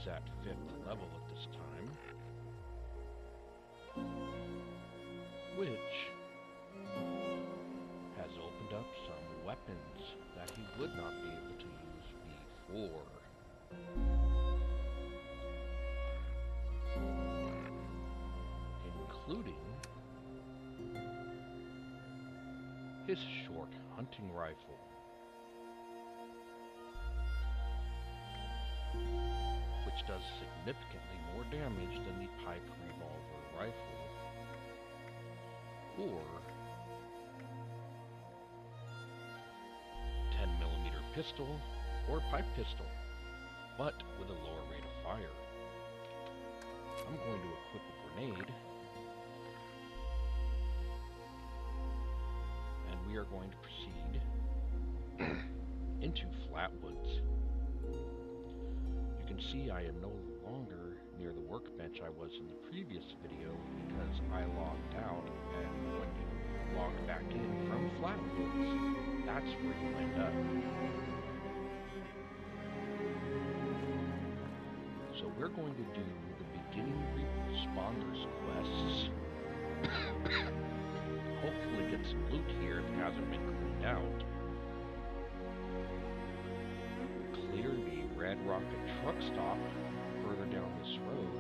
is at 5th level at this time, which has opened up some weapons that he would not be able to use before. Including his short hunting rifle, which does significantly more damage than the pipe revolver rifle, or 10mm pistol or pipe pistol, but with a lower rate of fire. I'm going to equip a grenade, and we are going to proceed into Flatwoods. You can see I am no longer near the workbench I was in the previous video because I logged out, and when you log back in from Flatwoods, that's where you end up. So we're going to do the beginning responders quests. Hopefully get some loot here if it hasn't been cleaned out. Clear the Red Rocket truck stop further down this road.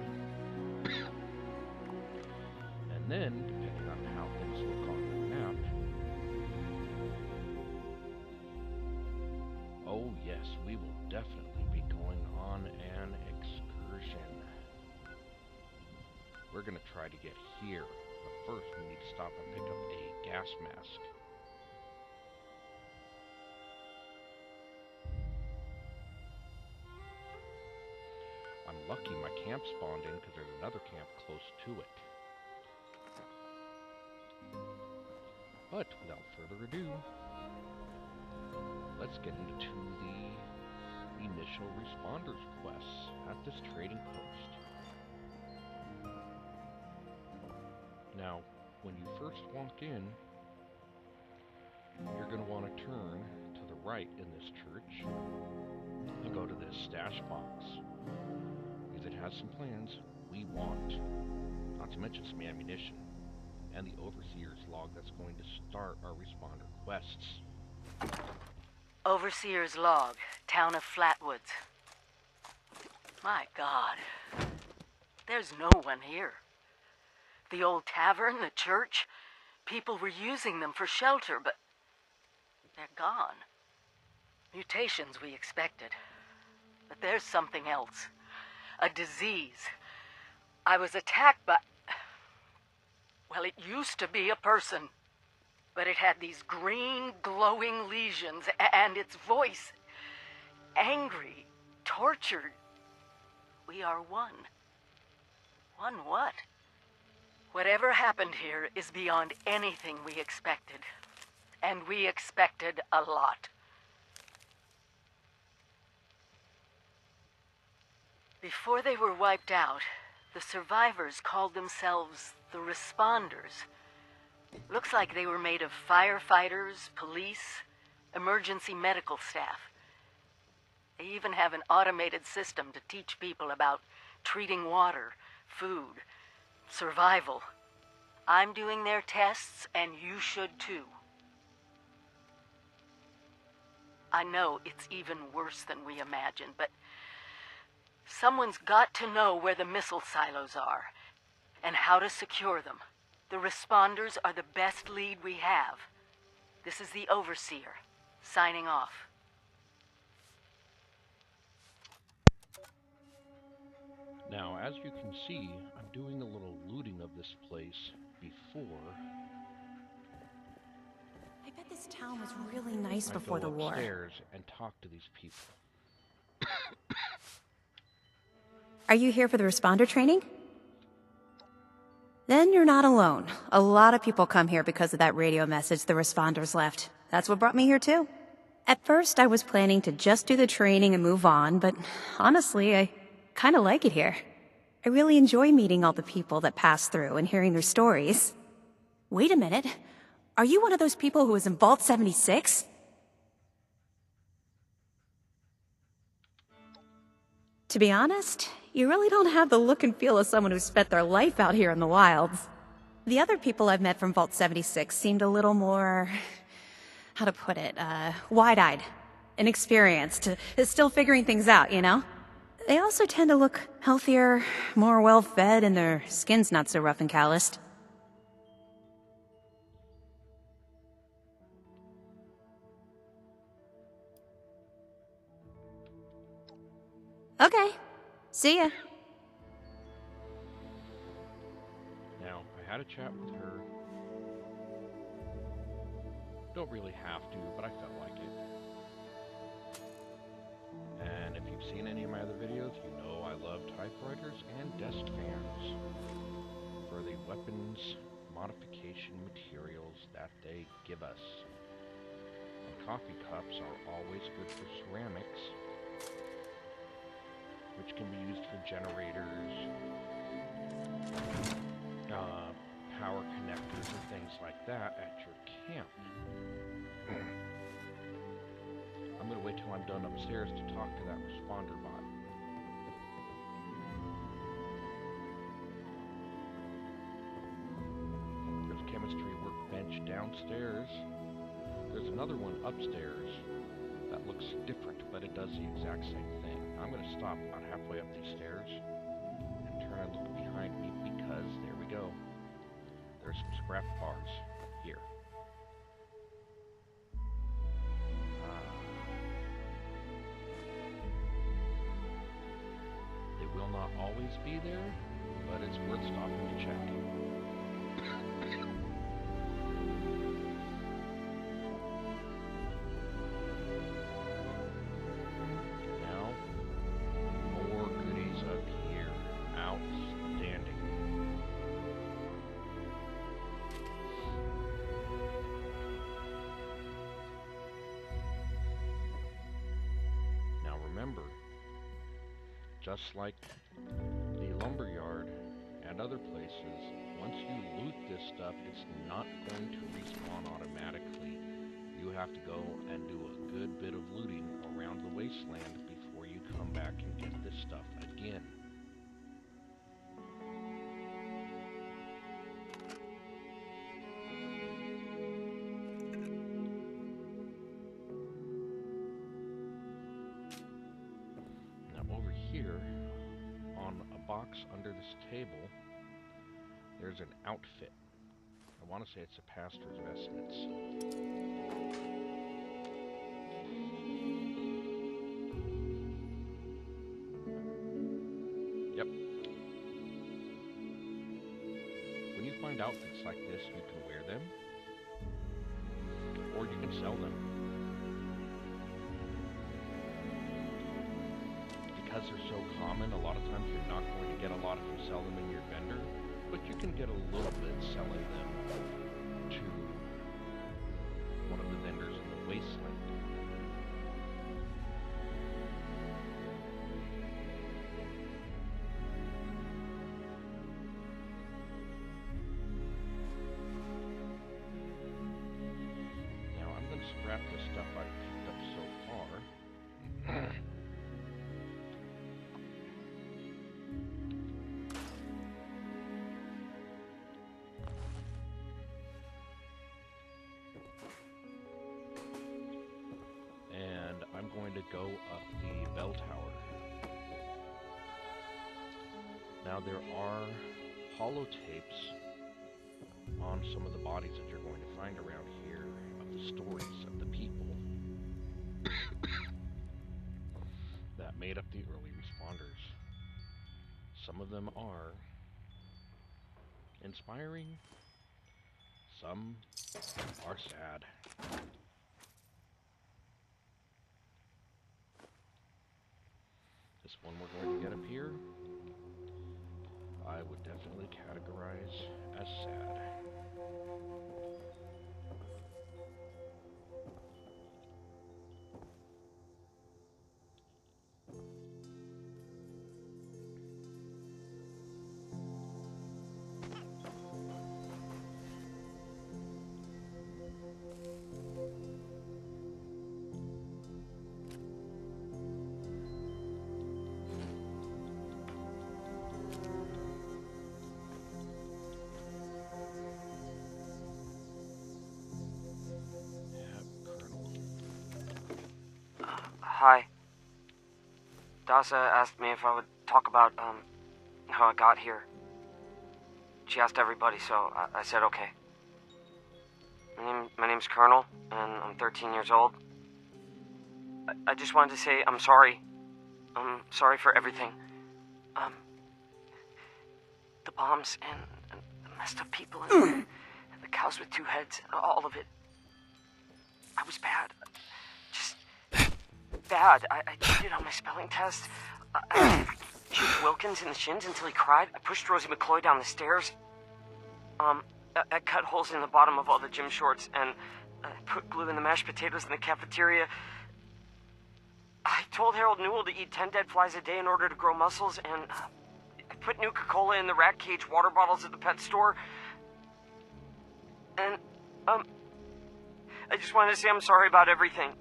And then, depending on how things look on the map, oh yes, we will definitely be going on an excursion. We're going to try to get here, but first we need to stop and pick up a gas mask. I'm lucky my camp spawned in because there's another camp close to it. But without further ado, let's get into the initial responders quests at this trading post. Now, when you first walk in, you're going to want to turn to the right in this church and go to this stash box, because it has some plans we want, not to mention some ammunition, and the Overseer's log that's going to start our responder quests. Overseer's log, town of Flatwoods. My God, there's no one here. The old tavern, the church, people were using them for shelter, but they're gone. Mutations we expected. But there's something else. A disease. I was attacked by... Well, it used to be a person. But it had these green, glowing lesions, and its voice... angry, tortured. We are one. One what? Whatever happened here is beyond anything we expected. And we expected a lot. Before they were wiped out, the survivors called themselves the Responders. Looks like they were made of firefighters, police, emergency medical staff. They even have an automated system to teach people about treating water, food, survival. I'm doing their tests, and you should too. I know it's even worse than we imagined, but someone's got to know where the missile silos are and how to secure them. The Responders are the best lead we have. This is the Overseer, signing off. Now, as you can see, I'm doing a little looting of this place before I bet this town was really nice I before go the war. upstairs and talk to these people. Are you here for the responder training? Then you're not alone. A lot of people come here because of that radio message the responders left. That's what brought me here too. At first, I was planning to just do the training and move on, but honestly, I kind of like it here. I really enjoy meeting all the people that pass through and hearing their stories. Wait a minute. Are you one of those people who was in Vault 76? To be honest, you really don't have the look and feel of someone who spent their life out here in the wilds. The other people I've met from Vault 76 seemed a little more... how to put it, wide-eyed, inexperienced, still figuring things out, you know? They also tend to look healthier, more well-fed, and their skin's not so rough and calloused. Okay. See ya. Now, I had a chat with her. Don't really have to, but I felt like it. And if you've seen any of my other videos, you know I love typewriters and desk fans for the weapons modification materials that they give us. And coffee cups are always good for ceramics, which can be used for generators, power connectors, and things like that at your camp. I'm going to wait till I'm done upstairs to talk to that responder bot. There's a chemistry workbench downstairs. There's another one upstairs that looks different, but it does the exact same thing. I'm going to stop about halfway up these stairs and turn and look behind me because there we go. There's some scrap bars here. They will not always be there, but it's worth stopping to check. Remember, just like the lumberyard and other places, once you loot this stuff, it's not going to respawn automatically. You have to go and do a good bit of looting around the wasteland before you come back and get this stuff again. Here, on a box under this table, there's an outfit. I want to say it's a pastor's vestments. Yep. When you find outfits like this, you can wear them, or you can sell them. Because they're so common, a lot of times you're not going to get a lot if you sell them in your vendor, but you can get a little bit selling them to one of the vendors in the wasteland. Now I'm going to scrap the stuff I've picked up so far. I'm going to go up the bell tower. Now there are holotapes on some of the bodies that you're going to find around here of the stories of the people that made up the early responders. Some of them are inspiring, some are sad. This one we're going to get up here, I would definitely categorize as sad. Hi. Dasa asked me if I would talk about, how I got here. She asked everybody, so I said okay. My name's Colonel, and I'm 13 years old. I just wanted to say I'm sorry. I'm sorry for everything. The bombs and the messed up people and the cows with 2 heads, all of it. I was bad. Just bad. I cheated on my spelling test. I shoot Wilkins in the shins until he cried. I pushed Rosie McCloy down the stairs. I cut holes in the bottom of all the gym shorts, and I put glue in the mashed potatoes in the cafeteria. I told Harold Newell to eat 10 dead flies a day in order to grow muscles, and I put Nuka-Cola in the rat cage water bottles at the pet store. And, I just wanted to say I'm sorry about everything.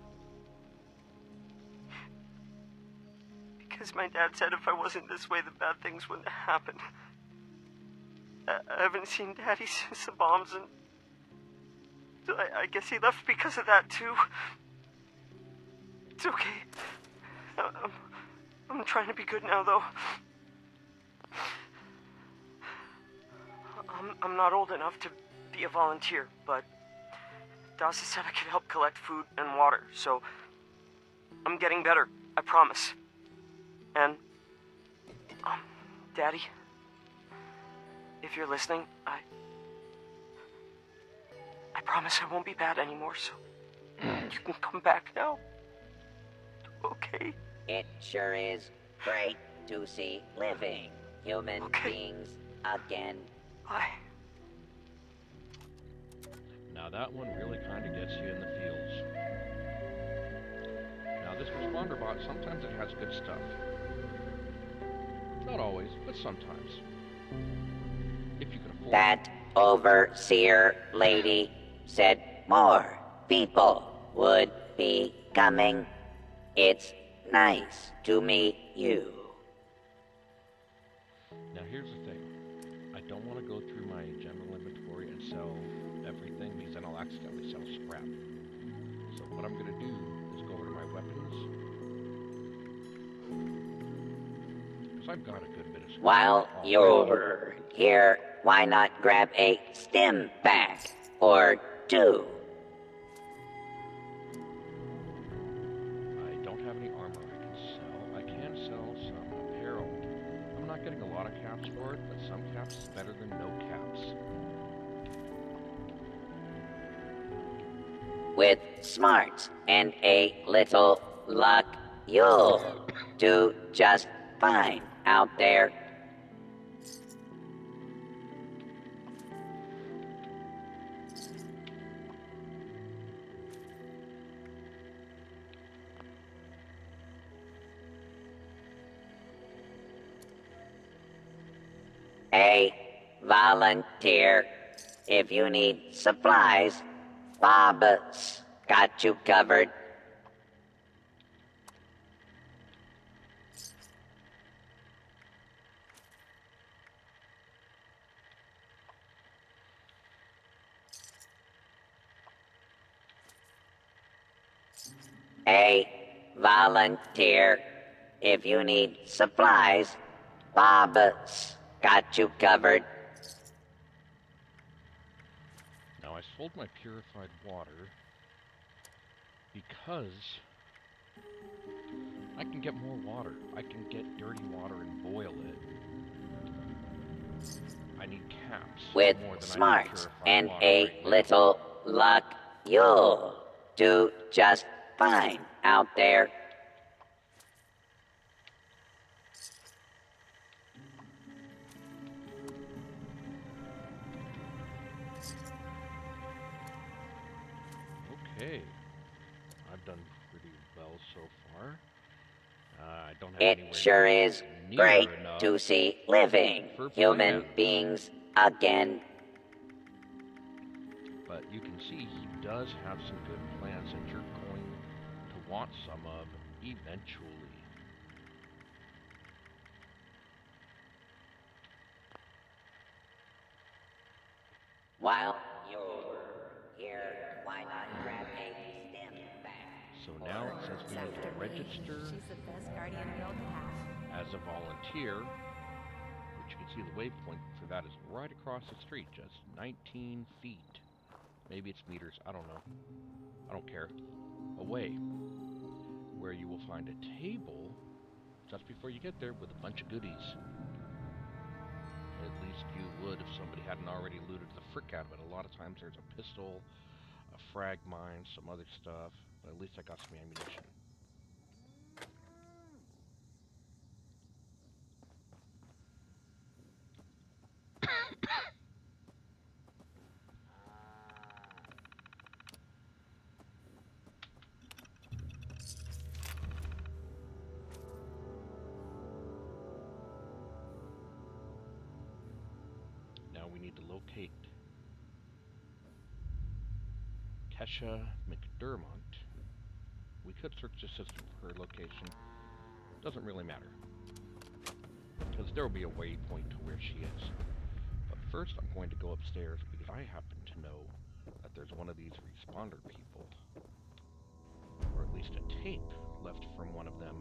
Because my dad said if I wasn't this way, the bad things wouldn't happen. I haven't seen Daddy since the bombs, and I guess he left because of that, too. It's okay. I'm trying to be good now, though. I'm not old enough to be a volunteer, but Dasa said I could help collect food and water, so I'm getting better, I promise. And, Daddy, if you're listening, I promise I won't be bad anymore, so you can come back now. Okay? It sure is great to see living human beings again. Bye. Now that one really kind of gets you in the feels. Now this responder bot, sometimes it has good stuff. Not always, but sometimes. If you can afford That overseer lady said more people would be coming. It's nice to meet you. Now here's the thing. I don't want to go through my general inventory and sell everything because then I'll accidentally sell scrap. So what I'm going to do is go over to my weapons. Because I've got a good bit of scrap. While you're here, why not grab a stim pack or 2? I don't have any armor I can sell. I can sell some apparel. I'm not getting a lot of caps for it, but some caps is better than no caps. With smarts and a little luck, you'll do just fine out there. A volunteer. If you need supplies, Bob's got you covered. A volunteer. If you need supplies, Bob's got you covered. Now I sold my purified water because I can get more water. I can get dirty water and boil it. I need caps. With more than smarts I and need purified water a right now. little luck, you'll do just fine out there. Okay. I've done pretty well so far. I don't have It anywhere sure is near great enough to see living for human plans. beings again. But you can see he does have some good plans that you're going to want some of eventually. While you're here, why not grab a stim pack? So now it says we need to register She's the best guardian adult to have. as a volunteer, which you can see the waypoint for that is right across the street, just 19 feet. Maybe it's meters, I don't know. I don't care. Away, where you will find a table just before you get there with a bunch of goodies. At least you would if somebody hadn't already looted the frick out of it. A lot of times there's a pistol, a frag mine, some other stuff, but at least I got some ammunition. Now we need to locate Kesha McDermott. We could search the system for her location. Doesn't really matter, because there will be a waypoint to where she is. But first I'm going to go upstairs because I happen to know that there's one of these responder people, or at least a tape left from one of them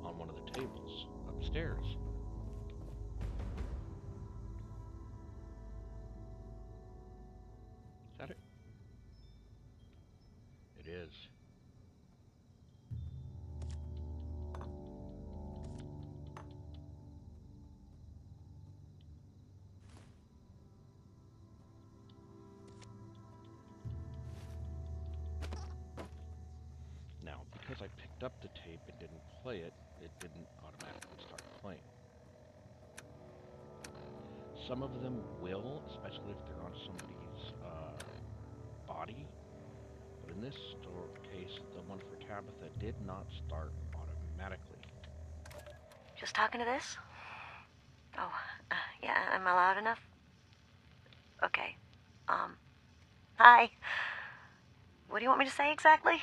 on one of the tables upstairs. Is that it? It is. Now, because I picked up the tape and didn't play it, it didn't automatically start playing. Some of them will, especially if they're on somebody's body. But in this case, the one for Tabitha did not start automatically. Just talking to this? Oh, yeah, am I loud enough? Okay. Hi. What do you want me to say exactly?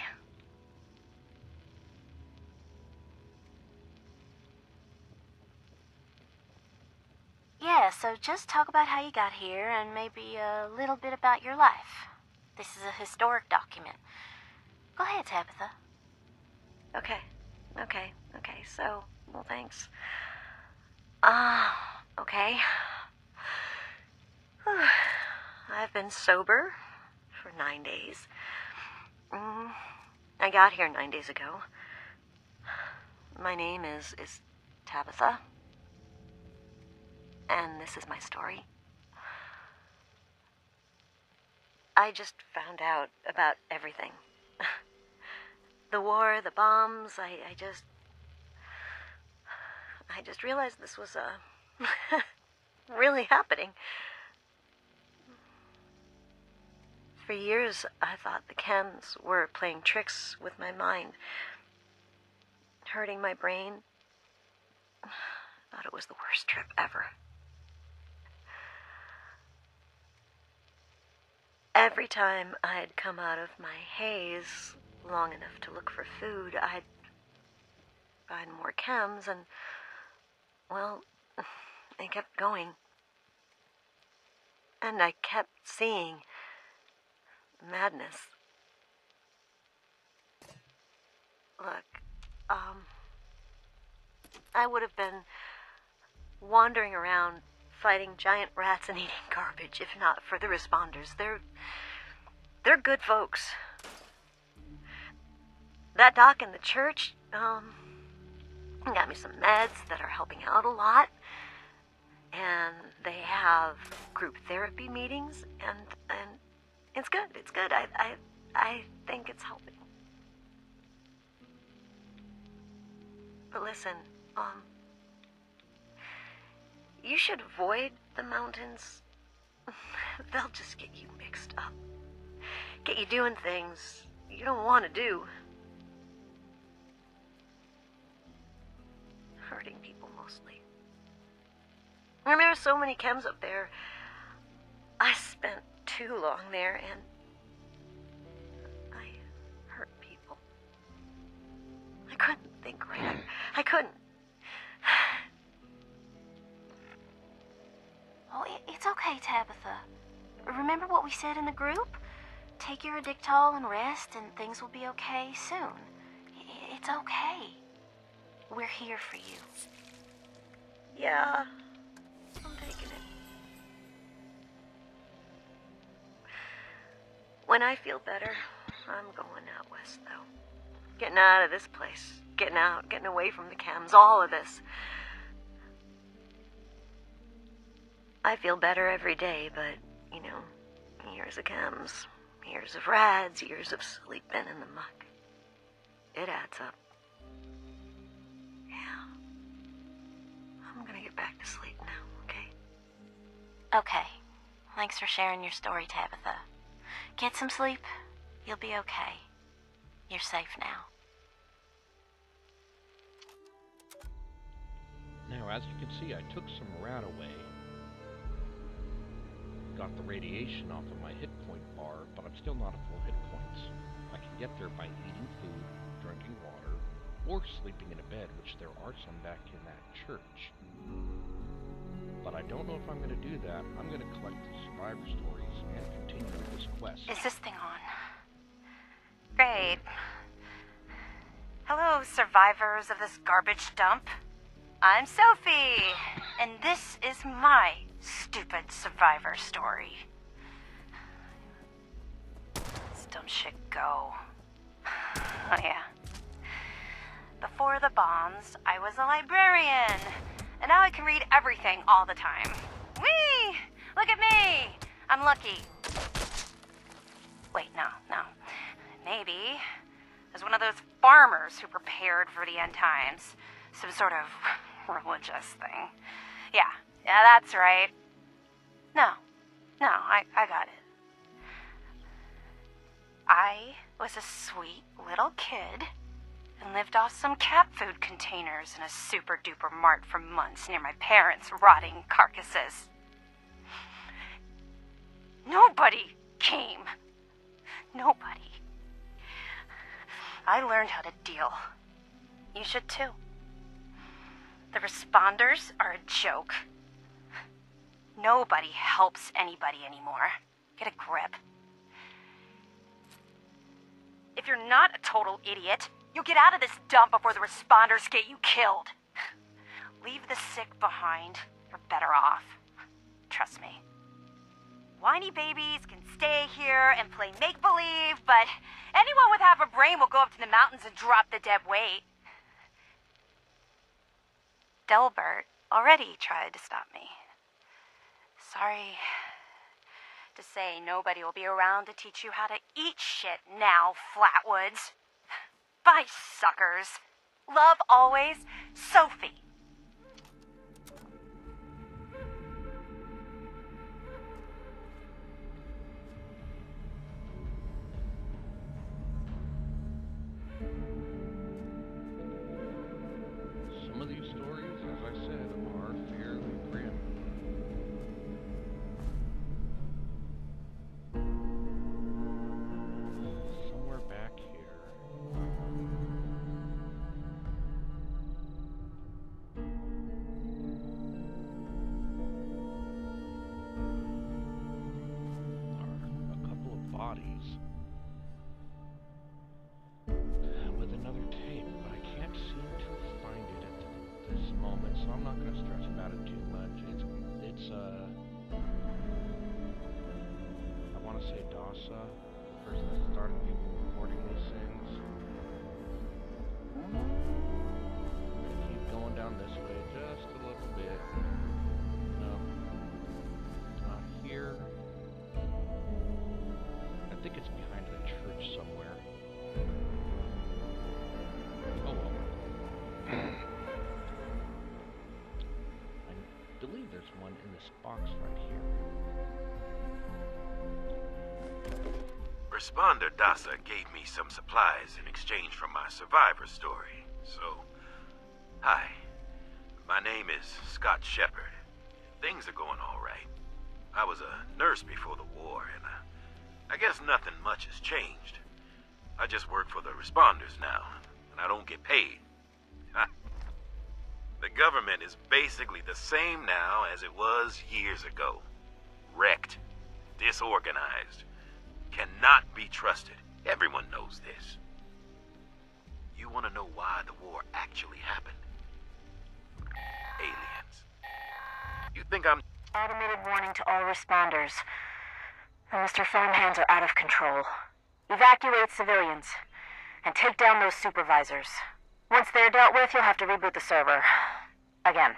Yeah, so just talk about how you got here and maybe a little bit about your life. This is a historic document. Go ahead, Tabitha. Okay, so, well, thanks. Okay. I've been sober for 9 days. I got here 9 days ago. My name is Tabitha. And this is my story. I just found out about everything. The war, the bombs, I just realized this was, really happening. For years, I thought the chems were playing tricks with my mind, hurting my brain. Thought it was the worst trip ever. Every time I'd come out of my haze long enough to look for food, I'd find more chems and, well, I kept going. And I kept seeing madness. Look, I would have been wandering around fighting giant rats and eating garbage if not for the responders. They're good folks. That doc in the church, got me some meds that are helping out a lot. And they have group therapy meetings, and it's good. I think it's helping. But listen, you should avoid the mountains. They'll just get you mixed up. Get you doing things you don't want to do. Hurting people mostly. And there are so many chems up there. I spent too long there and I hurt people. I couldn't think right. I couldn't. Oh, it's okay, Tabitha. Remember what we said in the group? Take your Addictol and rest, and things will be okay soon. It's okay. We're here for you. Yeah, I'm taking it. When I feel better, I'm going out west, though. Getting out of this place. Getting out, getting away from the cams, all of this. I feel better every day, but, you know, years of chems, years of rads, years of sleeping in the muck. It adds up. Yeah. I'm gonna get back to sleep now, okay? Okay. Thanks for sharing your story, Tabitha. Get some sleep. You'll be okay. You're safe now. Now, as you can see, I took some rat away. Got the radiation off of my hit point bar, but I'm still not at full hit points. I can get there by eating food, drinking water, or sleeping in a bed, which there are some back in that church. But I don't know if I'm going to do that. I'm going to collect the survivor stories and continue with this quest. Is this thing on? Great. Hello, survivors of this garbage dump. I'm Sophie, and this is my stupid survivor story. This dumb shit go. Oh yeah. Before the bombs, I was a librarian, and now I can read everything all the time. Whee! Look at me! I'm lucky. Wait, no. Maybe I was one of those farmers who prepared for the end times. Some sort of religious thing. Yeah, that's right. No, I got it. I was a sweet little kid and lived off some cat food containers in a super duper mart for months near my parents' rotting carcasses. Nobody came. Nobody. I learned how to deal. You should too. The responders are a joke. Nobody helps anybody anymore. Get a grip. If you're not a total idiot, you'll get out of this dump before the responders get you killed. Leave the sick behind. You're better off. Trust me. Whiny babies can stay here and play make-believe, but anyone with half a brain will go up to the mountains and drop the dead weight. Delbert already tried to stop me. Sorry to say nobody will be around to teach you how to eat shit now, Flatwoods. Bye, suckers. Love always, Sophie. Some of these stories, as I said, are fairly grim. Somewhere back here. Are a couple of bodies with another tape, but I can't seem to find it at this moment, so I'm not going to stress about it too much. It's I want to say Dasa, the person that started recording these things. I'm gonna keep going down this way just a little bit. No, not here. I think it's behind the church somewhere. Oh well. I believe there's one in this box right here. Responder Dasa gave me some supplies in exchange for my survivor story. So, hi. My name is Scott Shepard. Things are going all right. I was a nurse before the war, and I guess nothing much has changed. I just work for the responders now, and I don't get paid. The government is basically the same now as it was years ago. Wrecked. Disorganized. Cannot be trusted. Everyone knows this. You want to know why the war actually happened? Aliens. You think I'm... Automated warning to all responders. The Mr. Phone Hands are out of control. Evacuate civilians. And take down those supervisors. Once they're dealt with, you'll have to reboot the server. Again.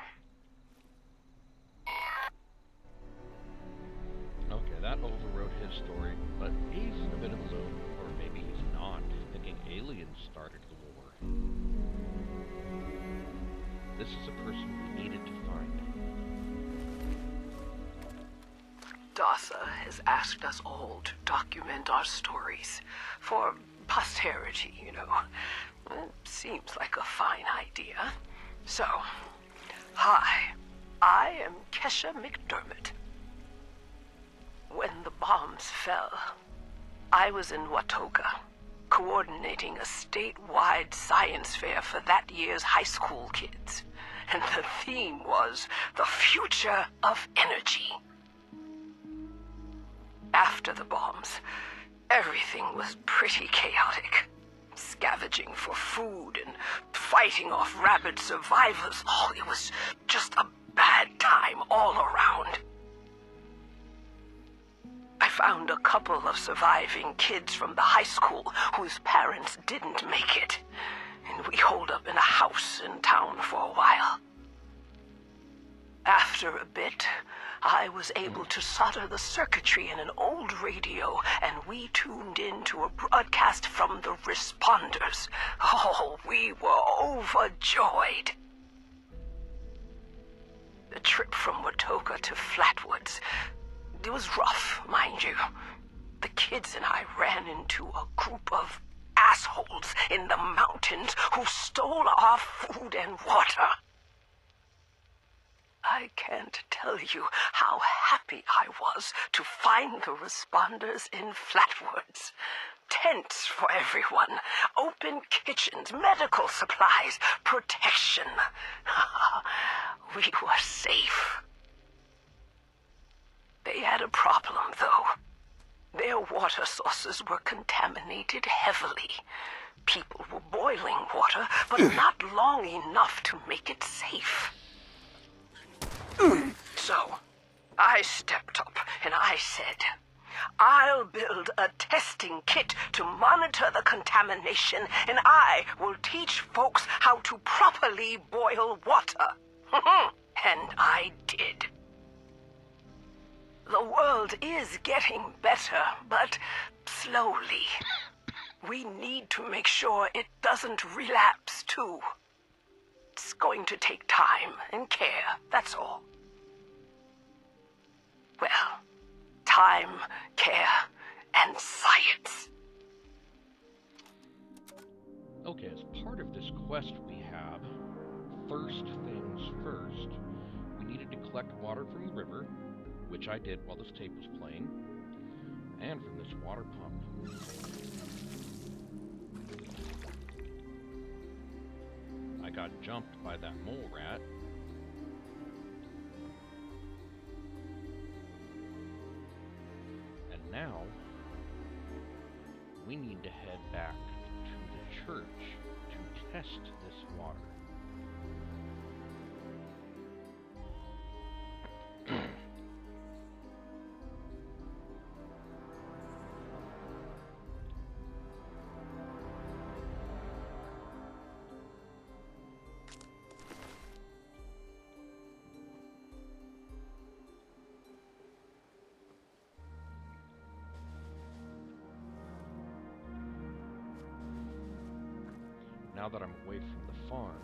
Okay, that overrode his story, but he's a bit of a loon, or maybe he's not, thinking aliens started the war. This is a person we needed to find. DASA has asked us all to document our stories for posterity, you know. It seems like a fine idea. So, hi, I am Kesha McDermott. When the bombs fell, I was in Watoga, coordinating a statewide science fair for that year's high school kids. And the theme was the future of energy. After the bombs, everything was pretty chaotic. Scavenging for food and fighting off rabid survivors. Oh, it was just a bad time all around. I found a couple of surviving kids from the high school whose parents didn't make it, and we holed up in a house in town for a while. After a bit, I was able to solder the circuitry in an old radio, and we tuned in to a broadcast from the responders. Oh, we were overjoyed. The trip from Watoga to Flatwoods, it was rough, mind you. The kids and I ran into a group of assholes in the mountains who stole our food and water. I can't tell you how happy I was to find the responders in Flatwoods. Tents for everyone, open kitchens, medical supplies, protection. We were safe. They had a problem, though. Their water sources were contaminated heavily. People were boiling water, but not long enough to make it safe. So, I stepped up and I said, I'll build a testing kit to monitor the contamination, and I will teach folks how to properly boil water. And I did. The world is getting better, but slowly. We need to make sure it doesn't relapse, too. It's going to take time and care, that's all. Well, time, care, and science. Okay, as part of this quest we have, first things first, we needed to collect water from the river, which I did while this tape was playing, and from this water pump. I got jumped by that mole rat. And now, we need to head back to the church to test this water. Now that I'm away from the farm,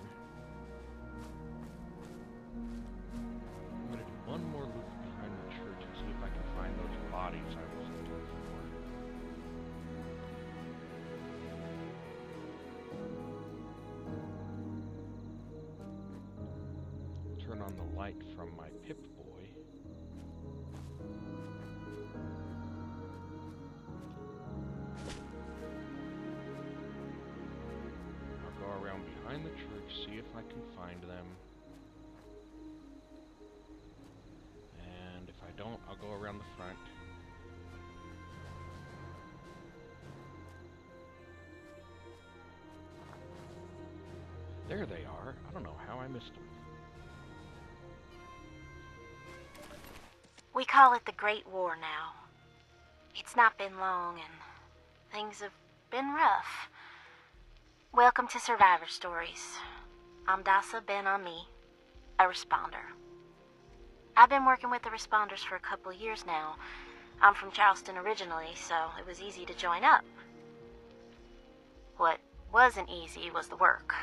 I'm going to do one more loop behind the church and see if I can find those bodies I was looking for. Turn on the light from my Pip-Boy. Around behind the church, see if I can find them. And if I don't, I'll go around the front. There they are. I don't know how I missed them. We call it the Great War now. It's not been long and things have been rough. Welcome to Survivor Stories. I'm Dasa Ben-Ami, a responder. I've been working with the responders for a couple of years now. I'm from Charleston originally, so it was easy to join up. What wasn't easy was the work.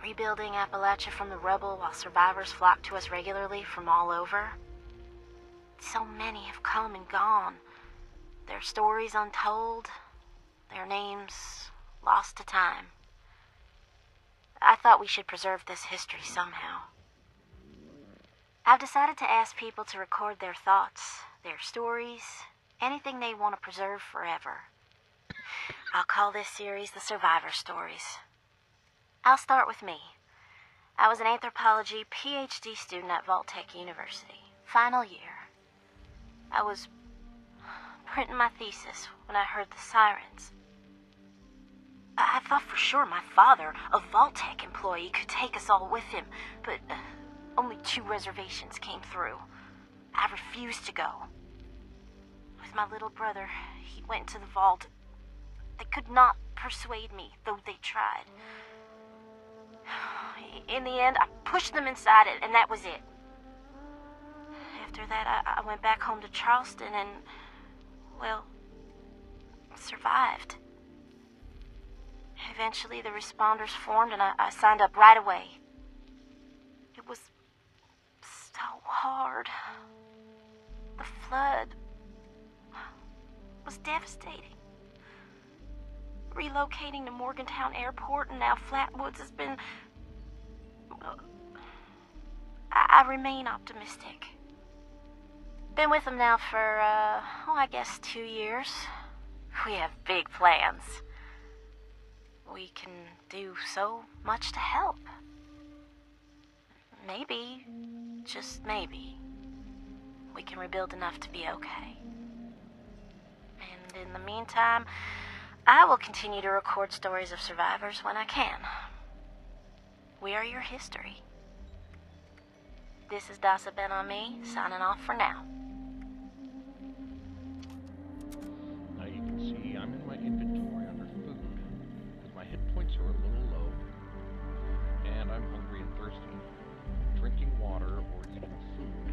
Rebuilding Appalachia from the rubble while survivors flock to us regularly from all over. So many have come and gone. Their stories untold, their names lost to time. I thought we should preserve this history somehow. I've decided to ask people to record their thoughts, their stories, anything they want to preserve forever. I'll call this series The Survivor Stories. I'll start with me. I was an anthropology PhD student at Vault-Tec University, final year. I was printing my thesis when I heard the sirens. I thought for sure my father, a Vault-Tec employee, could take us all with him, but only 2 reservations came through. I refused to go. With my little brother, he went to the vault. They could not persuade me, though they tried. In the end, I pushed them inside it, and that was it. After that, I went back home to Charleston and, well, survived. Eventually, the responders formed, and I signed up right away. It was so hard. The flood was devastating. Relocating to Morgantown Airport and now Flatwoods has been... I remain optimistic. Been with them now for, I guess 2 years. We have big plans. We can do so much to help. Maybe, just maybe, we can rebuild enough to be okay. And in the meantime, I will continue to record stories of survivors when I can. We are your history. This is Dasa Ben-Ami, signing off for now. Now you can see I'm in my inventory under food, because my hit points are a little low, and I'm hungry and thirsty. Drinking water or eating food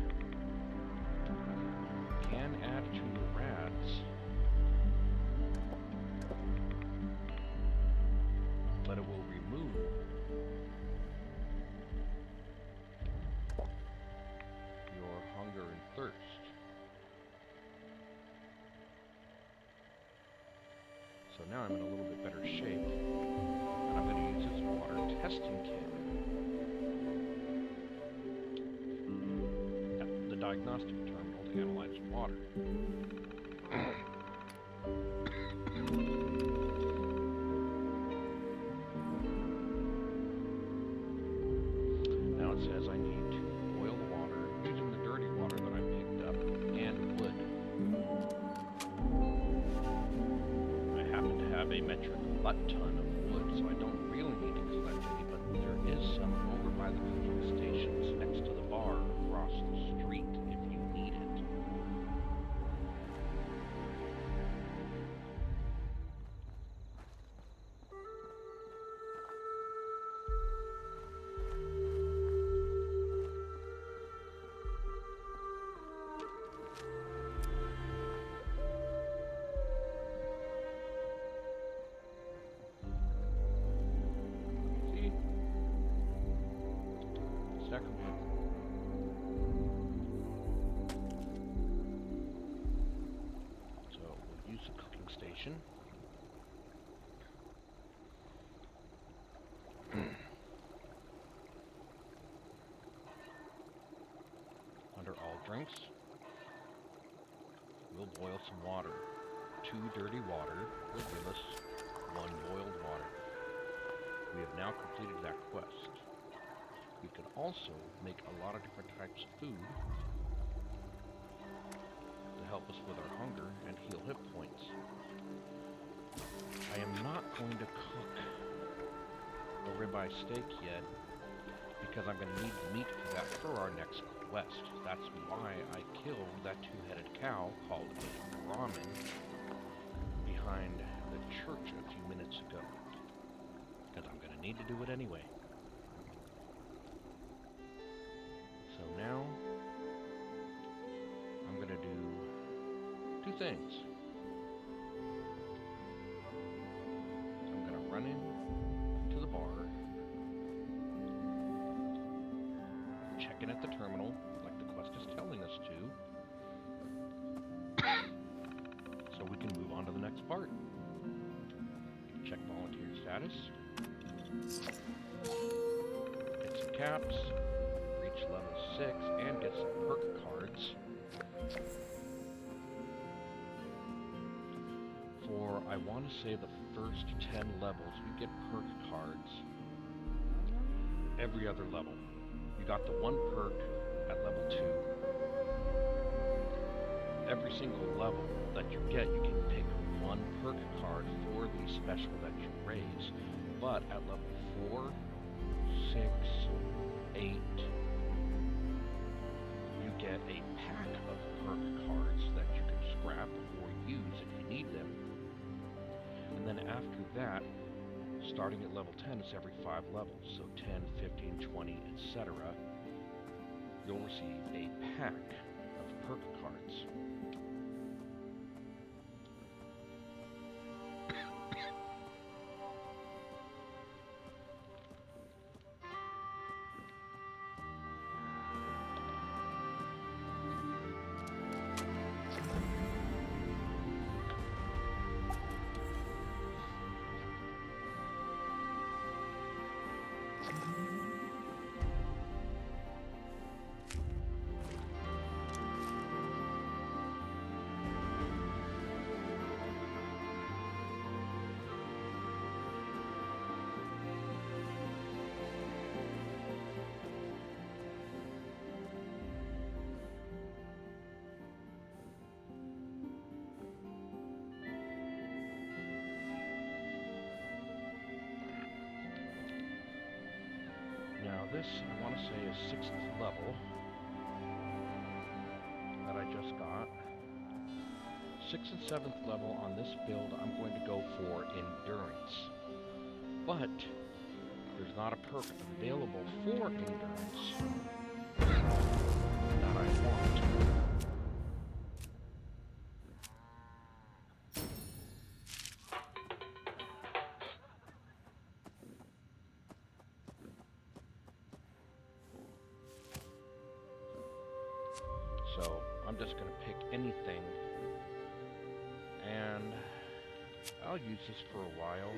can add to your rads, but it will remove your hunger and thirst. So now I'm in a little bit better shape, and I'm going to use this water testing kit. The diagnostic terminal to analyze water. Now it says I need to boil the water using the dirty water that I picked up and wood. I happen to have a metric butt ton of wood, so I don't really need to collect any, but there is some over by the cooking stations next to the bar across the street if you need it. See? Stack of wood. So we'll use the cooking station. Under all drinks, we'll boil some water. 2 dirty water will give us 1 boiled water. We have now completed that quest. We can also make a lot of different types of food to help us with our hunger and heal hit points. I am not going to cook the ribeye steak yet, because I'm going to need meat for that for our next quest. That's why I killed that two-headed cow called a Brahmin behind the church a few minutes ago. Because I'm going to need to do it anyway. So now, I'm going to do two things. I'm going to run in to the bar, check in at the terminal, like the quest is telling us to, so we can move on to the next part. Check volunteer status. Get some caps, reach level 6, and get some perk cards. For, I want to say, the first 10 levels, you get perk cards every other level. You got the one perk at level 2. Every single level that you get, you can pick one perk card for the special that you raise. But at level 4, 6, 8, you get a pack of perk cards that you can scrap or use if you need them. And then after that, starting at level 10, it's every 5 levels, so 10, 15, 20, etc. You'll receive a pack of perk cards. Now this, I want to say, is 6th level that I just got. 6th and 7th level on this build, I'm going to go for endurance. But there's not a perk available for endurance that I want. So I'm just going to pick anything, and I'll use this for a while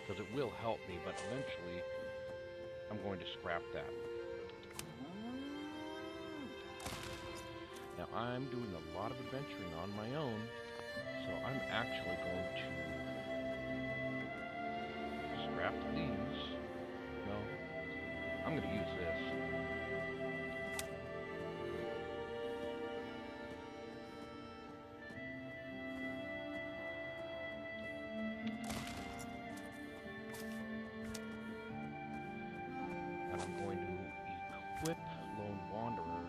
because it will help me, but eventually I'm going to scrap that. Now I'm doing a lot of adventuring on my own, so I'm actually going to scrap these. No, I'm going to use this. And I'm going to equip Lone Wanderer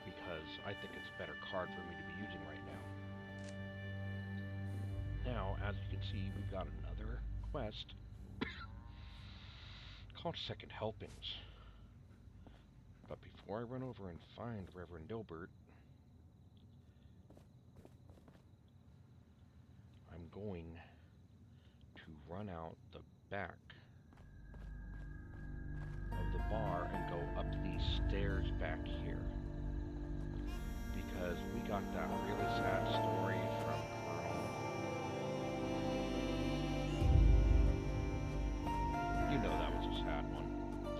because I think it's a better card for me to be using right now. Now, as you can see, we've got another quest called Second Helpings. But before I run over and find Reverend Dilbert, I'm going to run out the back of the bar and go up these stairs back here. Because we got that really sad story from Colonel. You know that was a sad one.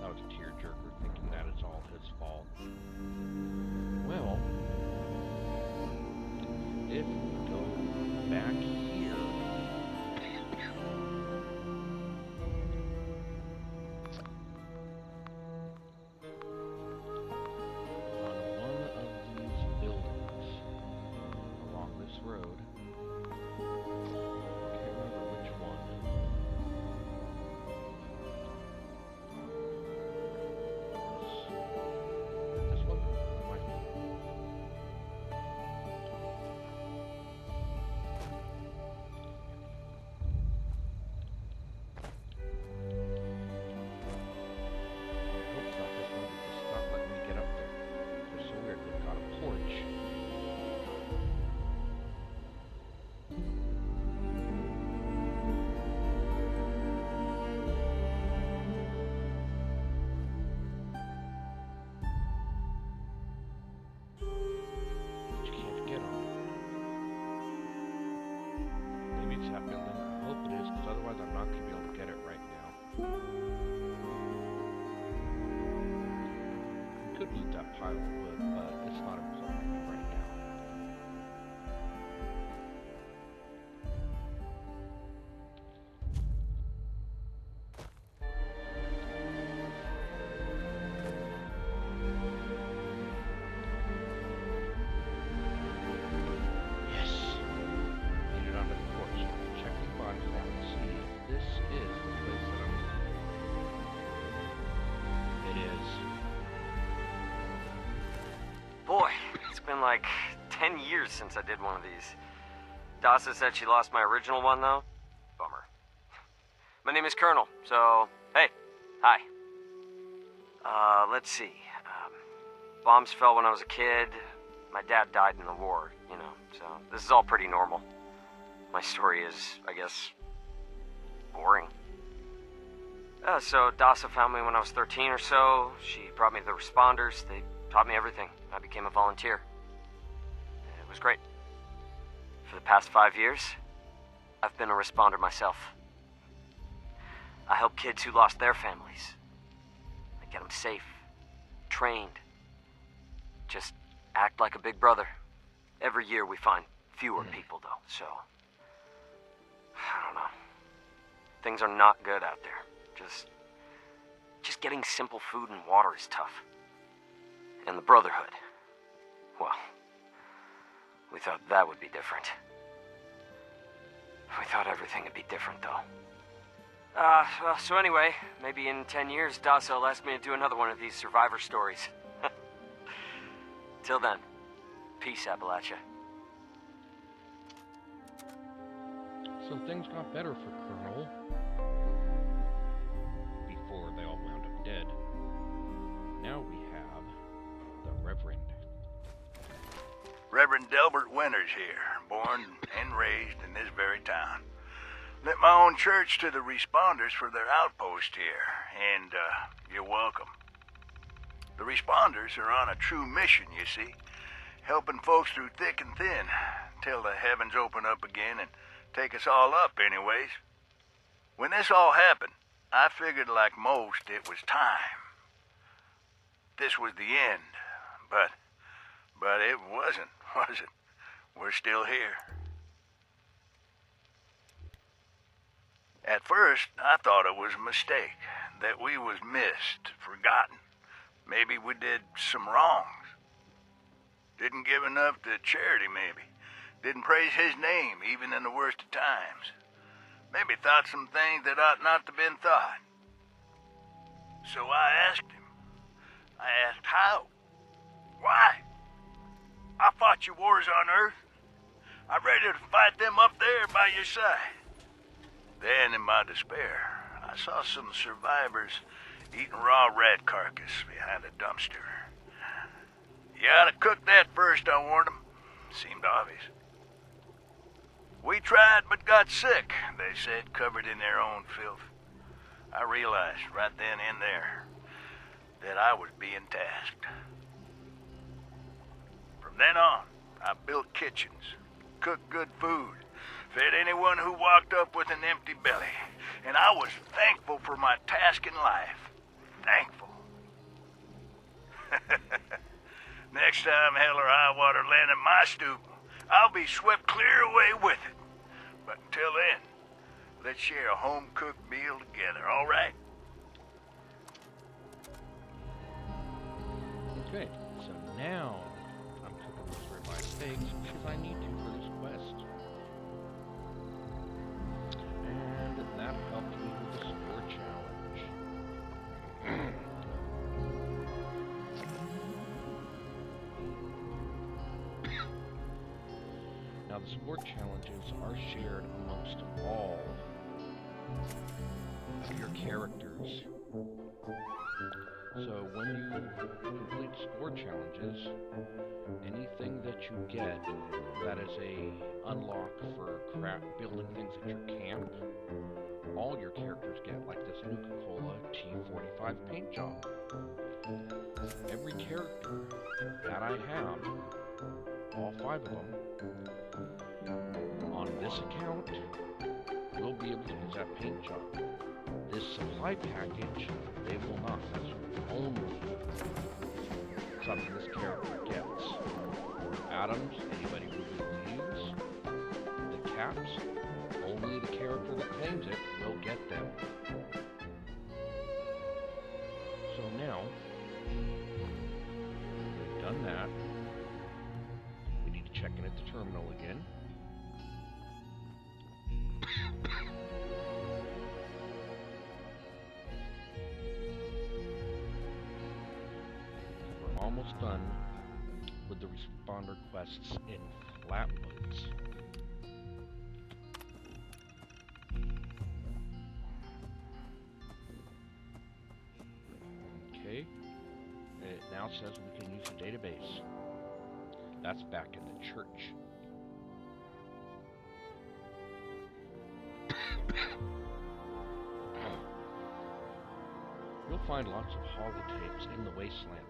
That was a tearjerker, thinking that it's all his fault. Well, if we go back here, on one of these buildings along this road, I can't remember which one, need that pile of wood, but it's not important to me right now. Yes. Made it onto the porch. Check these bodies out and see if this is the place that I'm looking for. It is. Boy, it's been like 10 years since I did one of these. Dasa said she lost my original one, though. Bummer. My name is Colonel, so, hey, hi. Let's see. Bombs fell when I was a kid. My dad died in the war, you know, so this is all pretty normal. My story is, I guess, boring. So Dasa found me when I was 13 or so. She brought me the responders. They taught me everything. I became a volunteer. It was great. For the past 5 years, I've been a responder myself. I help kids who lost their families. I get them safe, trained. Just act like a big brother. Every year we find fewer people, though, so... I don't know. Things are not good out there. Just getting simple food and water is tough. And the Brotherhood, well, we thought that would be different. We thought everything would be different, though. Well, so anyway, maybe in 10 years, Dasa will ask me to do another one of these survivor stories. Till then, peace, Appalachia. So things got better for Colonel. Before they all wound up dead. Now we have the Reverend. Reverend Delbert Winters here, born and raised in this very town. Lit my own church to the responders for their outpost here, and you're welcome. The responders are on a true mission, you see, helping folks through thick and thin, till the heavens open up again and take us all up anyways. When this all happened, I figured like most it was time. This was the end, but it wasn't, was it? We're still here. At first, I thought it was a mistake, that we was missed, forgotten. Maybe we did some wrongs. Didn't give enough to charity, maybe. Didn't praise his name, even in the worst of times. Maybe thought some things that ought not to been thought. So I asked him. I asked how? Why? I fought your wars on Earth. I'm ready to fight them up there by your side. Then, in my despair, I saw some survivors eating raw rat carcass behind a dumpster. You ought to cook that first, I warned them. Seemed obvious. We tried but got sick, they said, covered in their own filth. I realized right then and there that I was being tasked. From then on, I built kitchens, cooked good food, fed anyone who walked up with an empty belly, and I was thankful for my task in life. Thankful. Next time hell or high water land in my stoop, I'll be swept clear away with it. But until then, let's share a home-cooked meal together, all right? Okay, so now I'm cooking those ribeye steaks because I need to for this quest. And that helped me with the score challenge. Now the sport challenges are shared amongst all of your characters. So when you complete sport challenges, anything that you get that is a unlock for building things at your camp, all your characters get, like this Nuka-Cola T45 paint job. Every character that I have, all 5 of them, on this account, will be able to use that paint job. This supply package, they will not. That's only something this character gets. Atoms, anybody who believes. The caps, only the character that claims it will get them. So now, we've done that. We need to check in at the terminal again. We're almost done with the responder quests in Flatwoods. Okay, it now says we can use the database. That's back in the church. You'll find lots of holotapes in the wasteland.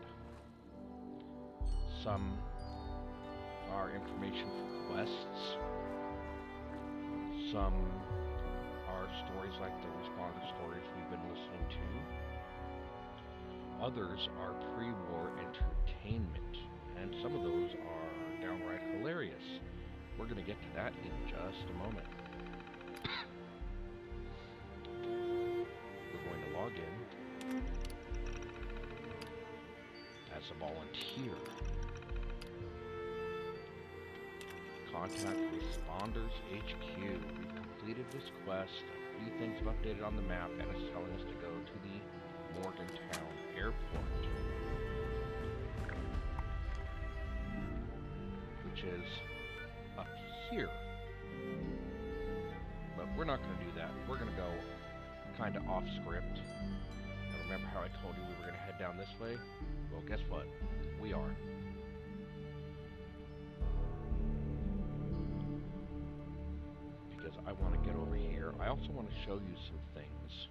Some are information for quests. Some are stories like the responder stories we've been listening to. Others are pre-war entertainment, and some of those are downright hilarious. We're going to get to that in just a moment. We're going to log in as a volunteer. Contact Responders HQ. We've completed this quest. A few things have updated on the map, and it's telling us to go to the Morgantown Airport, which is up here. But we're not going to do that. We're going to go kind of off script. And remember how I told you we were going to head down this way? Well, guess what? We are. Because I want to get over here. I also want to show you some things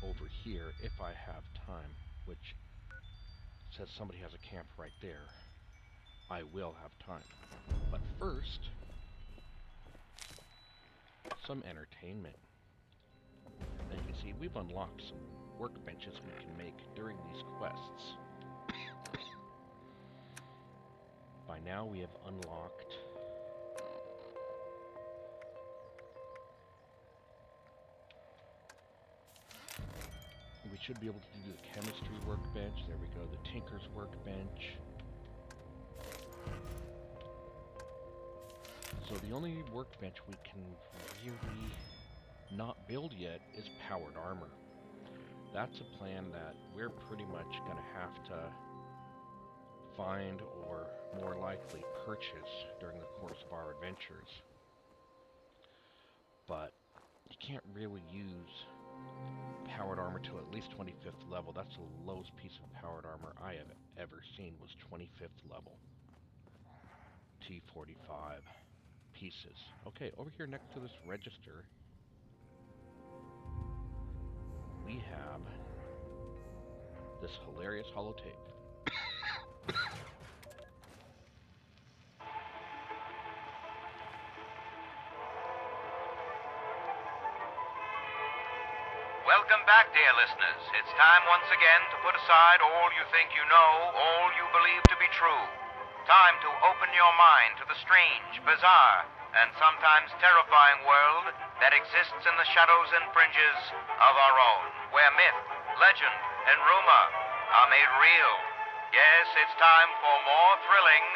over here if I have time, which says somebody has a camp right there. I will have time. But first, some entertainment. And you can see we've unlocked some workbenches we can make during these quests. By now we have unlocked we should be able to do the chemistry workbench. There we go, the tinker's workbench. So the only workbench we can really not build yet is powered armor. That's a plan that we're pretty much going to have to find or more likely purchase during the course of our adventures. But you can't really use powered armor to at least 25th level. That's the lowest piece of powered armor I have ever seen was 25th level. T45 pieces. Okay, over here next to this register, we have this hilarious holotape. Welcome back, dear listeners. It's time once again to put aside all you think you know, all you believe to be true. Time to open your mind to the strange, bizarre, and sometimes terrifying world that exists in the shadows and fringes of our own, where myth, legend, and rumor are made real. Yes, it's time for more thrilling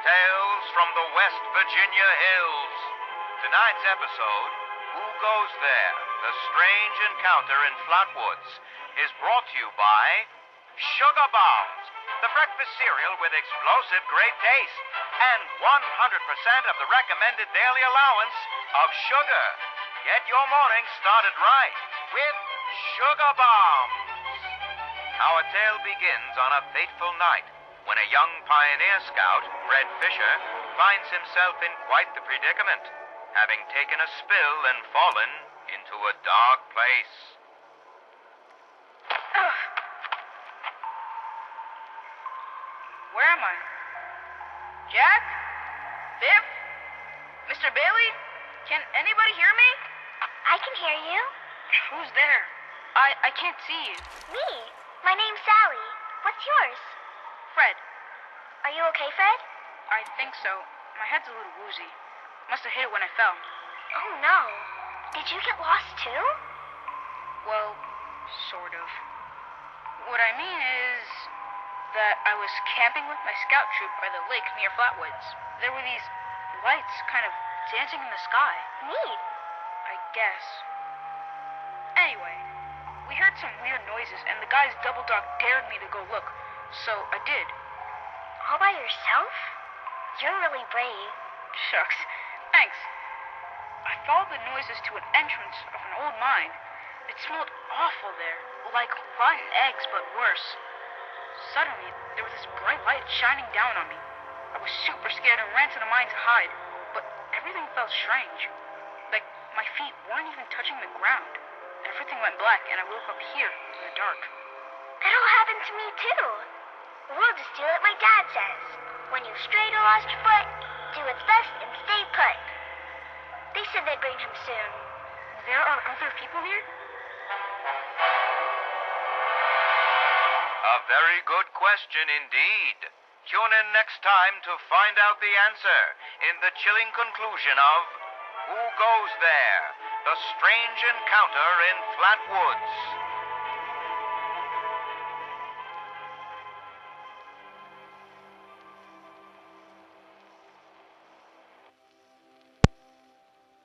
tales from the West Virginia hills. Tonight's episode, Who Goes There? The Strange Encounter in Flatwoods, is brought to you by Sugar Bombs, the breakfast cereal with explosive great taste and 100% of the recommended daily allowance of sugar. Get your morning started right with Sugar Bombs. Our tale begins on a fateful night when a young pioneer scout, Red Fisher, finds himself in quite the predicament, having taken a spill and fallen into a dark place. Where am I? Jack? Biff? Mr. Bailey? Can anybody hear me? I can hear you. Who's there? I can't see you. Me. My name's Sally. What's yours? Fred. Are you okay, Fred? I think so. My head's a little woozy. Must have hit it when I fell. Oh no. Did you get lost too? Well, sort of. What I mean is that I was camping with my scout troop by the lake near Flatwoods. There were these lights kind of dancing in the sky. Neat. I guess. Anyway, we heard some weird noises and the guy's double dog dared me to go look, so I did. All by yourself? You're really brave. Shucks. Thanks. I followed the noises to an entrance of an old mine. It smelled awful there, like rotten eggs, but worse. Suddenly, there was this bright light shining down on me. I was super scared and ran to the mine to hide, but everything felt strange. Like my feet weren't even touching the ground. Everything went black and I woke up here in the dark. That all happened to me too. We'll just do what my dad says. When you've strayed or lost your foot, do what's best and stay put. They said they'd bring him soon. There are other people here? A very good question indeed. Tune in next time to find out the answer in the chilling conclusion of Who Goes There? The Strange Encounter in Flatwoods.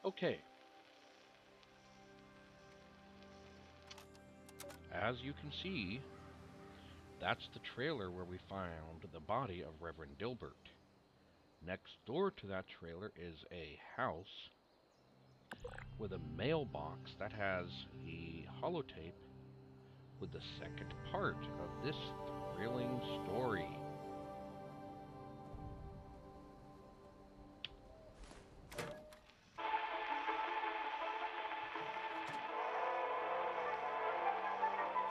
Okay. As you can see, that's the trailer where we found the body of Reverend Dilbert. Next door to that trailer is a house with a mailbox that has the holotape with the second part of this thrilling story.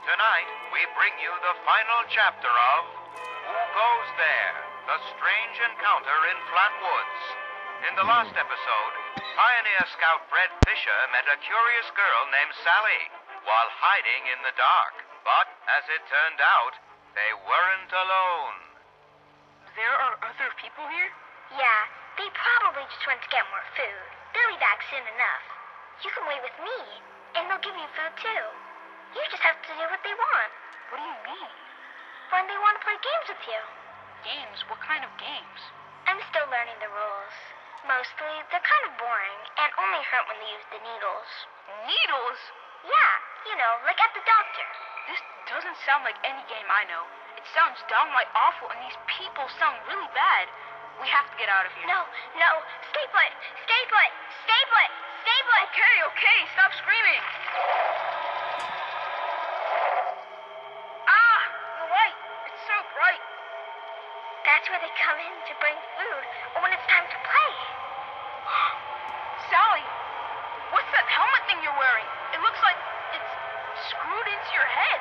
Tonight, we bring you the final chapter of Who Goes There? The Strange Encounter in Flatwoods. In the last episode, Pioneer Scout Fred Fisher met a curious girl named Sally while hiding in the dark. But, as it turned out, they weren't alone. There are other people here? Yeah, they probably just went to get more food. They'll be back soon enough. You can wait with me, and they'll give you food too. You just have to do what they want. What do you mean? When they want to play games with you. Games? What kind of games? I'm still learning the rules. Mostly, they're kind of boring and only hurt when they use the needles. Needles? Yeah, you know, like at the doctor. This doesn't sound like any game I know. It sounds downright awful and these people sound really bad. We have to get out of here. No, stay put, stay put, stay put, stay put. Okay, stop screaming. The light, it's so bright. That's where they come in to bring food or when it's time to play. Sally, what's that helmet thing you're wearing? It looks like it's screwed into your head.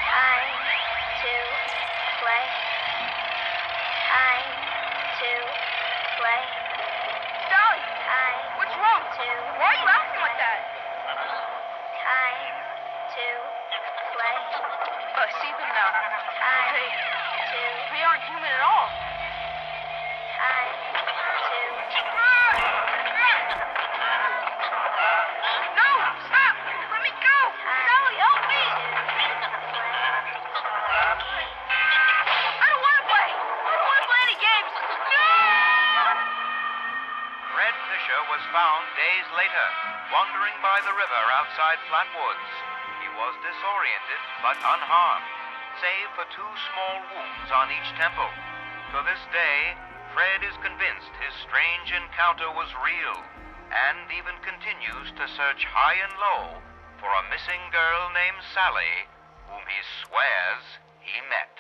Time to play. Time to play. Sally, what's wrong? Why are you acting like that? Time to play. I see them now. They aren't human at all. Time No! Stop! Let me go! Sally, help me! I don't want to play! I don't want to play any games! No! Fred Fisher was found days later, wandering by the river outside Flatwoods. He was disoriented, but unharmed, save for 2 small wounds on each temple. To this day, Fred is convinced his strange encounter was real, and even continues to search high and low for a missing girl named Sally, whom he swears he met.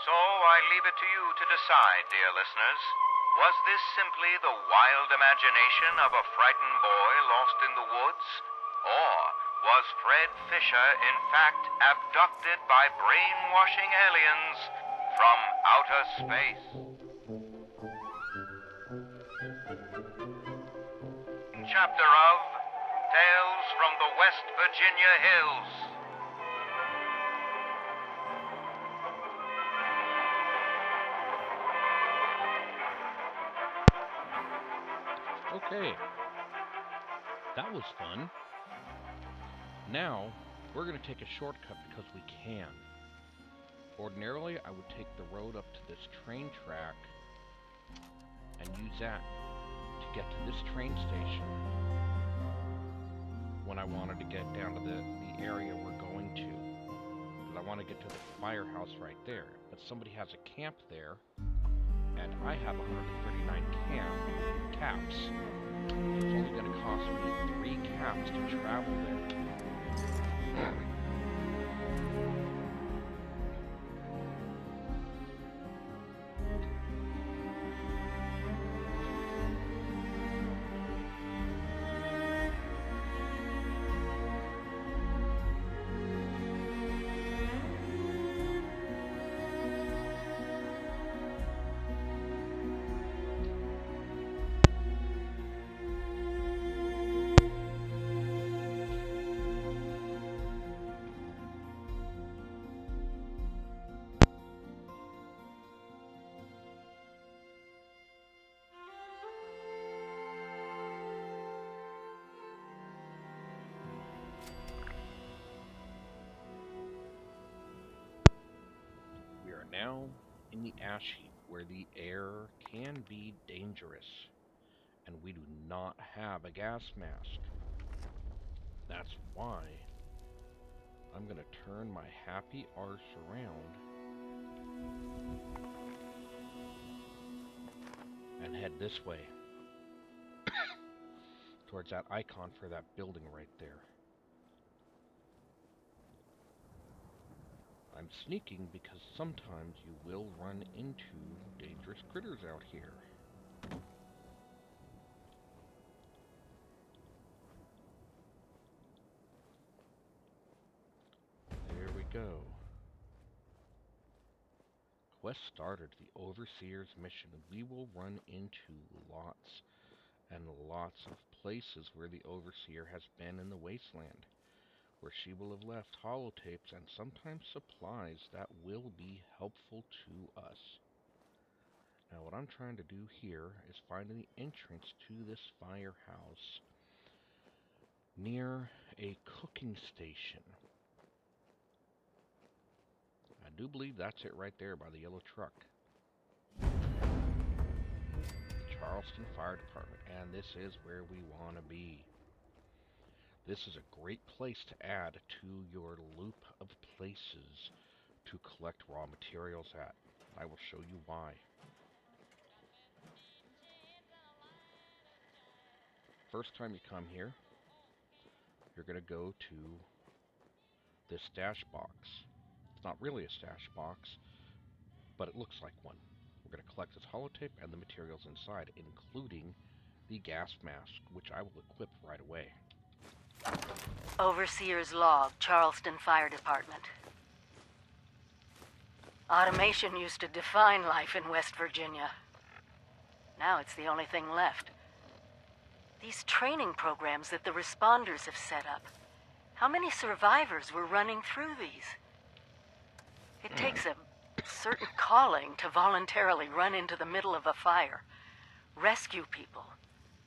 So I leave it to you to decide, dear listeners. Was this simply the wild imagination of a frightened boy lost in the woods? Or was Fred Fisher in fact abducted by brainwashing aliens from outer space? Chapter of Tales from the West Virginia hills. Okay. That was fun. Now, we're going to take a shortcut because we can. Ordinarily, I would take the road up to this train track and use that to get to this train station when I wanted to get down to the area we're going to. Because I want to get to the firehouse right there. But somebody has a camp there, and I have 139 caps. It's only going to cost me 3 caps to travel there. Now in the ash heap where the air can be dangerous, and we do not have a gas mask. That's why I'm going to turn my happy arse around and head this way towards that icon for that building right there. I'm sneaking because sometimes you will run into dangerous critters out here. There we go. Quest started, the Overseer's mission. We will run into lots and lots of places where the Overseer has been in the wasteland, where she will have left holotapes and sometimes supplies that will be helpful to us. Now what I'm trying to do here is find the entrance to this firehouse near a cooking station. I do believe that's it right there by the yellow truck. The Charleston Fire Department, and this is where we want to be. This is a great place to add to your loop of places to collect raw materials at. I will show you why. First time you come here, you're going to go to this stash box. It's not really a stash box, but it looks like one. We're going to collect this holotape and the materials inside, including the gas mask, which I will equip right away. Overseer's log, Charleston Fire Department. Automation used to define life in West Virginia. Now it's the only thing left. These training programs that the responders have set up. How many survivors were running through these? It takes a certain calling to voluntarily run into the middle of a fire, rescue people.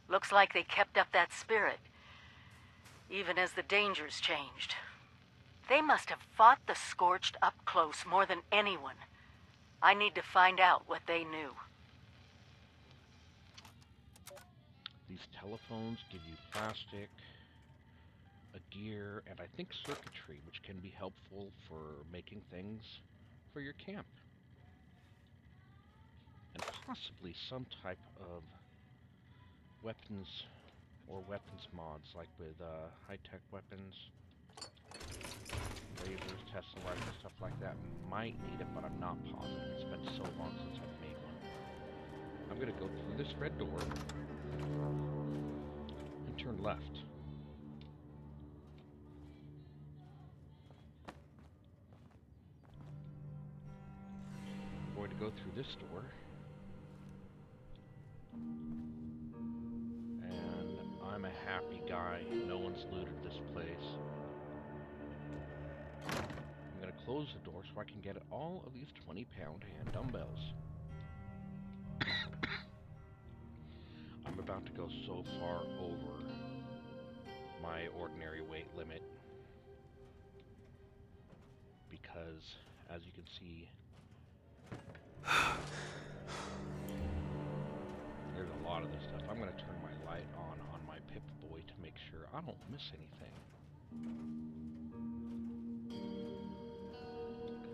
Looks like they kept up that spirit, even as the dangers changed. They must have fought the scorched up close more than anyone. I need to find out what they knew. These telephones give you plastic, a gear, and I think circuitry, which can be helpful for making things for your camp. And possibly some type of weapons or weapons mods, like with high-tech weapons, lasers, Tesla rifles, stuff like that. Might need it, but I'm not positive. It's been so long since I've made one. I'm going to go through this red door and turn left. I'm going to go through this door. And I'm a happy guy. No one once looted this place. I'm going to close the door so I can get all of these 20-pound hand dumbbells. I'm about to go so far over my ordinary weight limit because, as you can see, there's a lot of this stuff. I'm going to turn my light on my Pip-Boy to make sure I don't miss anything.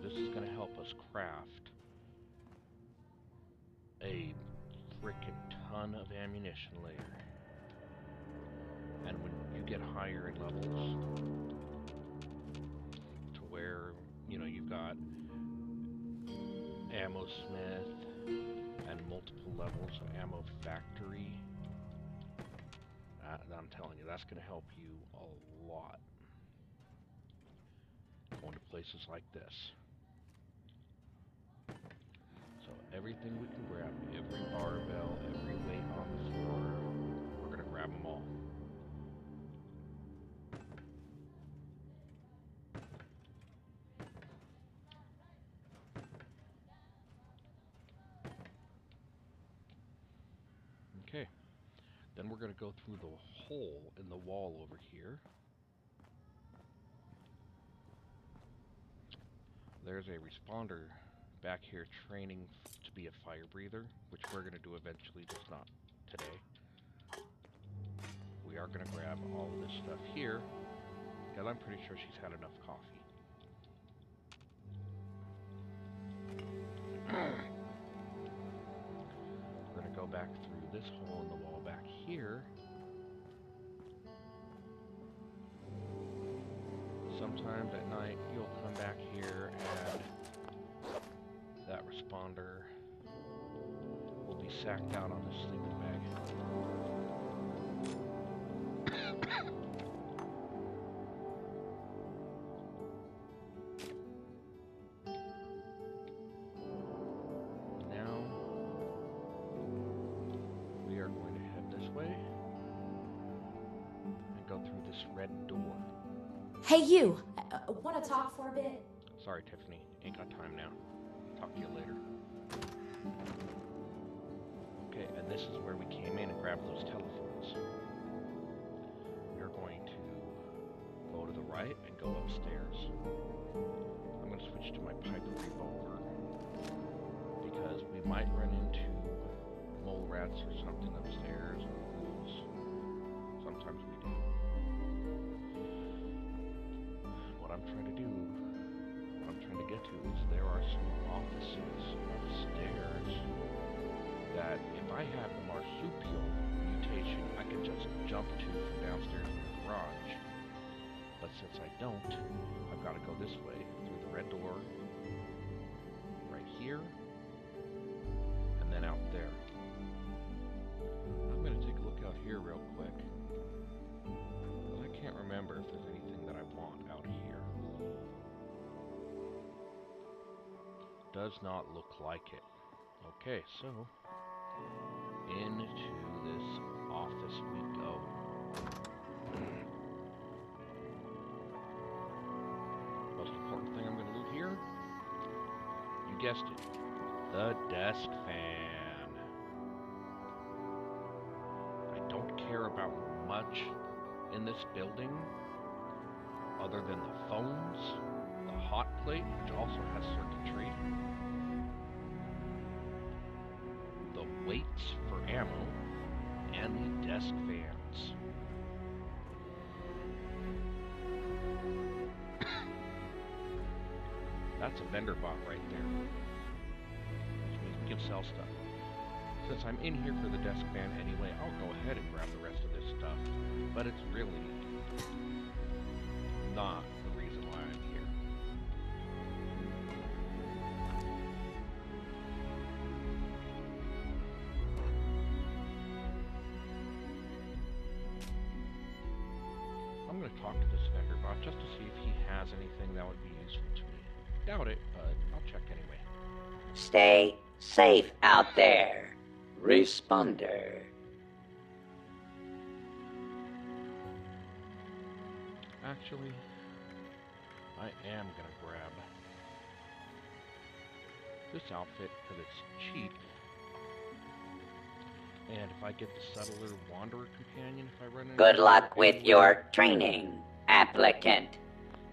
This is going to help us craft a frickin' ton of ammunition later. And when you get higher in levels, to where, you know, you've got Ammo Smith and multiple levels of Ammo Factory, I'm telling you, that's going to help you a lot. Going to places like this. So everything we can grab, every barbell, every weight on the floor, we're going to grab them all. Okay, then we're going to go through the hole in the wall over here. There's a responder back here training to be a fire breather, which we're going to do eventually, just not today. We are going to grab all of this stuff here, because I'm pretty sure she's had enough coffee. We're going to go back through this hole in the wall back here. Sometimes at night you'll come back here and that responder will be sacked out on his sleeping bag. Now we are going to head this way and go through this red door. Hey, you! Want to talk for a bit? Sorry, Tiffany. Ain't got time now. Talk to you later. Okay, and this is where we came in and grabbed those telephones. We're going to go to the right and go upstairs. I'm going to switch to my Piper revolver because we might run into mole rats or something upstairs, or ghouls. Sometimes we do. What I'm trying to do, what I'm trying to get to is there are some offices upstairs that if I have the marsupial mutation, I can just jump to from downstairs in the garage. But since I don't, I've got to go this way through the red door, right here, and then out there. I'm going to take a look out here real quick. I can't remember if there's anything that I want out here. Does not look like it. Okay, so into this office we go. Most important thing I'm going to loot here, you guessed it, the desk fan. I don't care about much in this building other than the phones, the hot plate, which also has circuitry, the weights for ammo, and the desk fans. That's a vendor bot right there, which means we can sell stuff. Since I'm in here for the desk fan anyway, I'll go ahead and grab the rest of this stuff, but it's really not the reason why I'm here. I'm going to talk to this vendor bot just to see if he has anything that would be useful to me. Doubt it, but I'll check anyway. Stay safe out there, responder. Actually, I am gonna grab this outfit because it's cheap. And if I get the Settler Wanderer Companion, if I run into Good luck with your training, applicant.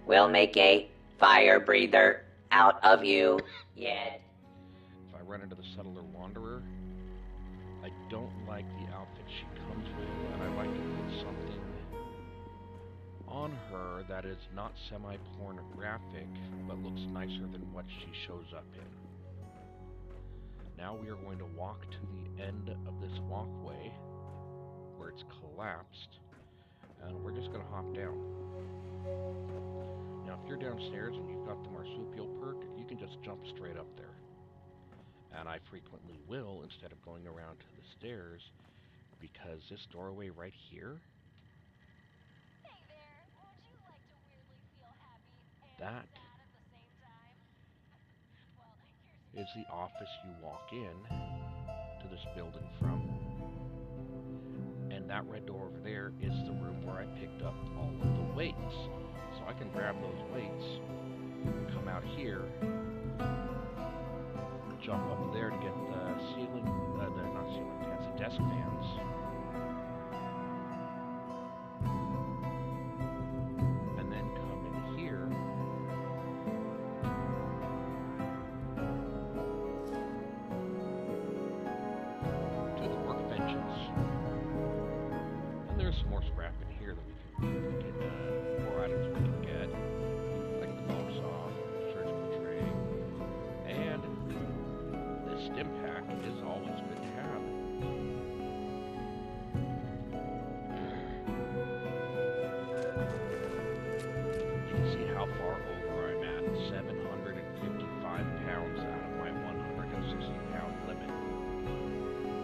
We'll make a fire breather out of you yet. If I run into the Settler Wanderer, I don't like the outfit she comes with, and I like to put something on her that is not semi-pornographic, but looks nicer than what she shows up in. Now we are going to walk to the end of this walkway where it's collapsed, and we're just going to hop down. Now if you're downstairs and you've got the marsupial perk, you can just jump straight up there. And I frequently will instead of going around to the stairs, because this doorway right here, that is the office you walk in to this building from. And that red door over there is the room where I picked up all of the weights. So I can grab those weights, come out here, jump up there to get the ceiling, not ceiling fans, the desk fans. And then come in here to the workbenches. And there's some more scrap in here that we can more items we can get, like the bone saw, surgical tray, and this stim pack is always good to have. You can see how far over I'm at, 755 pounds out of my 160-pound limit.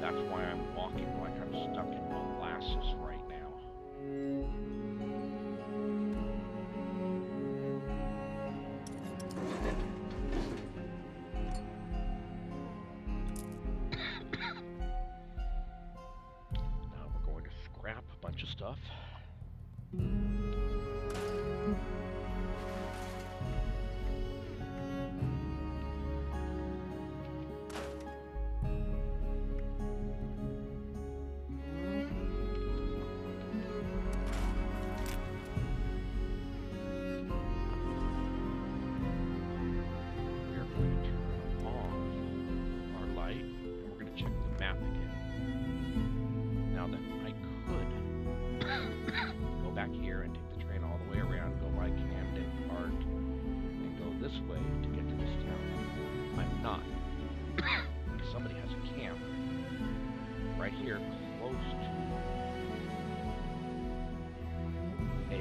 That's why I'm walking like I'm stuck in molasses right now. Now we're going to scrap a bunch of stuff. Here close to a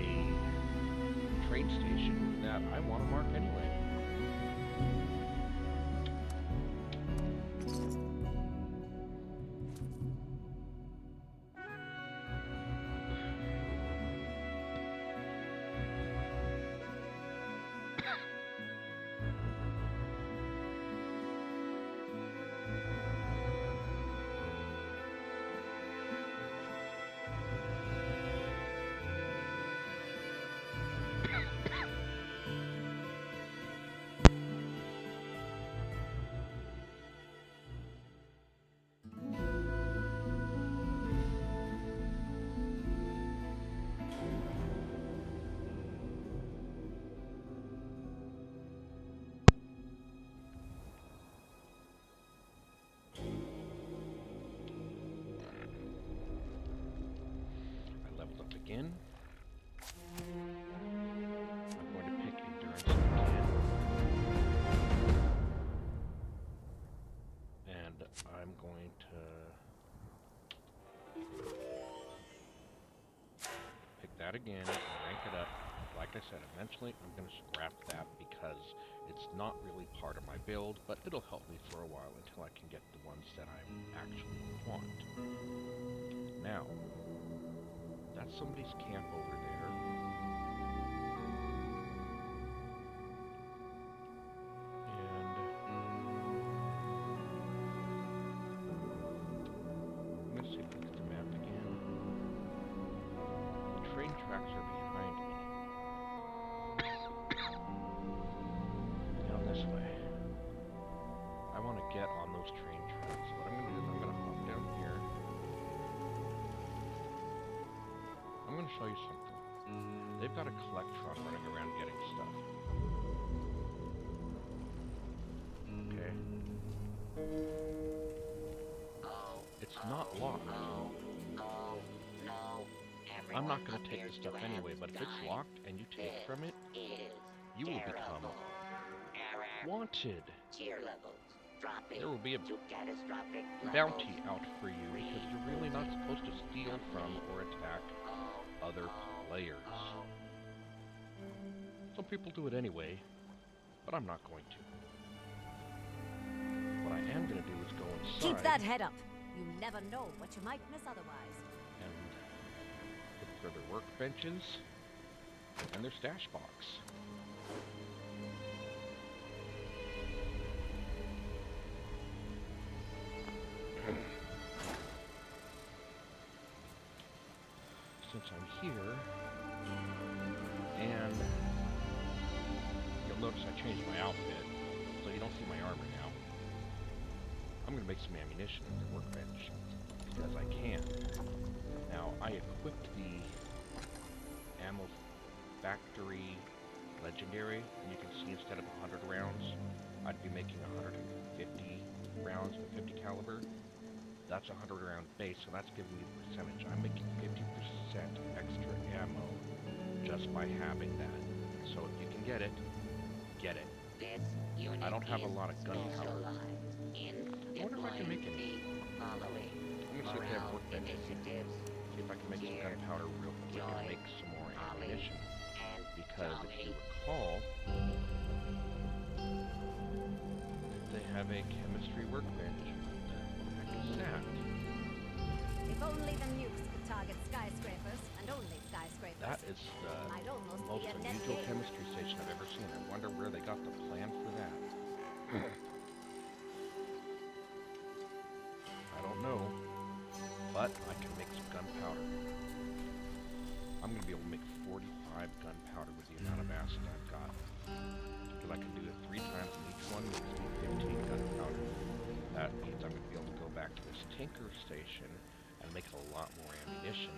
train station that I want to mark anyway. Again. I'm going to pick endurance again. And I'm going to pick that again and rank it up. Like I said, eventually I'm going to scrap that because it's not really part of my build, but it'll help me for a while until I can get the ones that I actually want. Now, that's somebody's camp over there. And I'm going to see if I look at the map again. The train tracks are behind me. They've got a collect truck running around getting stuff. Okay. It's not locked. I'm not going to take the stuff anyway, but if it's locked and you take from it, you will become wanted. There will be a bounty out for you because you're really not supposed to steal from or attack other players. Some people do it anyway, but I'm not going to. What I am going to do is go inside. Keep that head up. You never know what you might miss otherwise. And look for their workbenches and their stash box. Since I'm here, and you'll notice I changed my outfit, so you don't see my armor now. I'm going to make some ammunition at the workbench, because I can. Now, I equipped the ammo factory legendary, and you can see instead of 100 rounds, I'd be making 150 rounds with 50 caliber. That's a 100 round base, so that's giving me the percentage. I'm making 50% extra ammo just by having that. So if you can get it, get it. I don't have a lot of gunpowder. I wonder if I can make any. I'm gonna see if they have workbenches. See if I can make some gunpowder real quick and make some more ammunition. Because if you recall, they have a chemistry workbench. That. If only the nukes could target skyscrapers, and only skyscrapers. That is the most unusual chemistry station I've ever seen. I wonder where they got the plan for that. I don't know, but I can make some gunpowder. I'm going to be able to make 45 gunpowder with the amount of acid I've got. Because I can do it 3 times and each one makes me 15 gunpowder. That means I'm going to be able to go back to this tinker station and make a lot more ammunition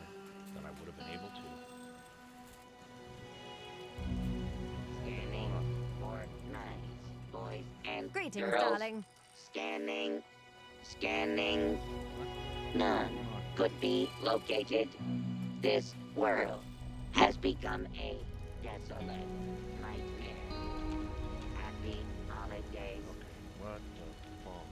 than I would have been able to. Scanning for nice boys and Greetings, girls. darling. Scanning. None could be located. This world has become a desolate nightmare. Happy holidays. What the fuck?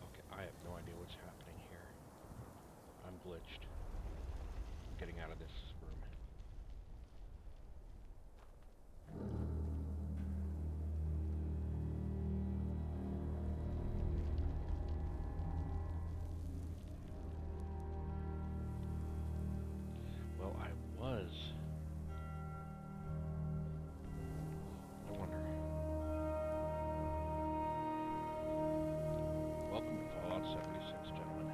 Okay, I have no idea what's happening here. I'm glitched. Getting out of this room. Well, I was. I wonder. Welcome to Fallout 76, gentlemen,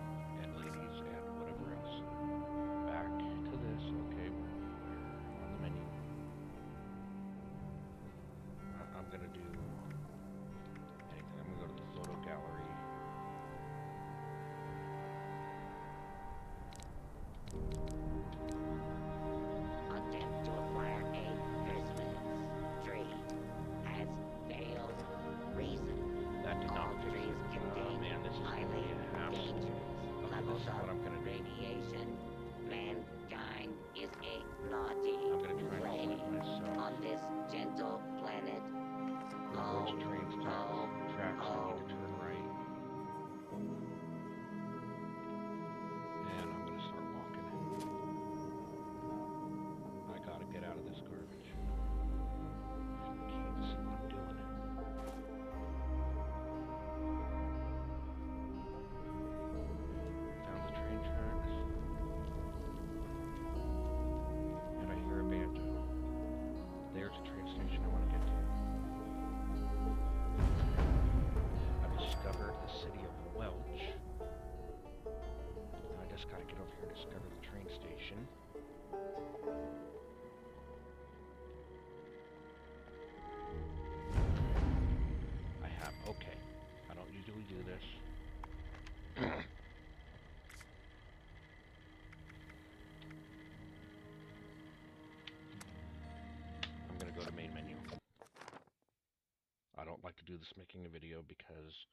and ladies, and whatever else. Back to this, okay, we're on the menu. I'm gonna do anything. I'm gonna go to the photo gallery. Attempt to acquire a Christmas tree has failed. Reason. That did not All fix trees it. contain Man, this is gonna highly be a hassle. dangerous Okay, this levels is of what I'm gonna do. radiation. Mankind is a naughty I'm gonna try and prey flip myself. on this gentle planet. Which trains tracks I need to turn right. And I'm gonna start walking. I gotta get out of this garbage. Can't see what I'm doing. Down the train tracks. And I hear a banjo. There's a train station I want to get to. I've discovered the city of Welch. And I just gotta get over here and discover the train station. I have, okay. I don't usually do this. do this making a video because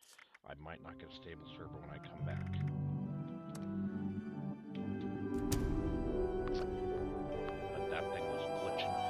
I might not get a stable server when I come back. But that thing was glitching hard.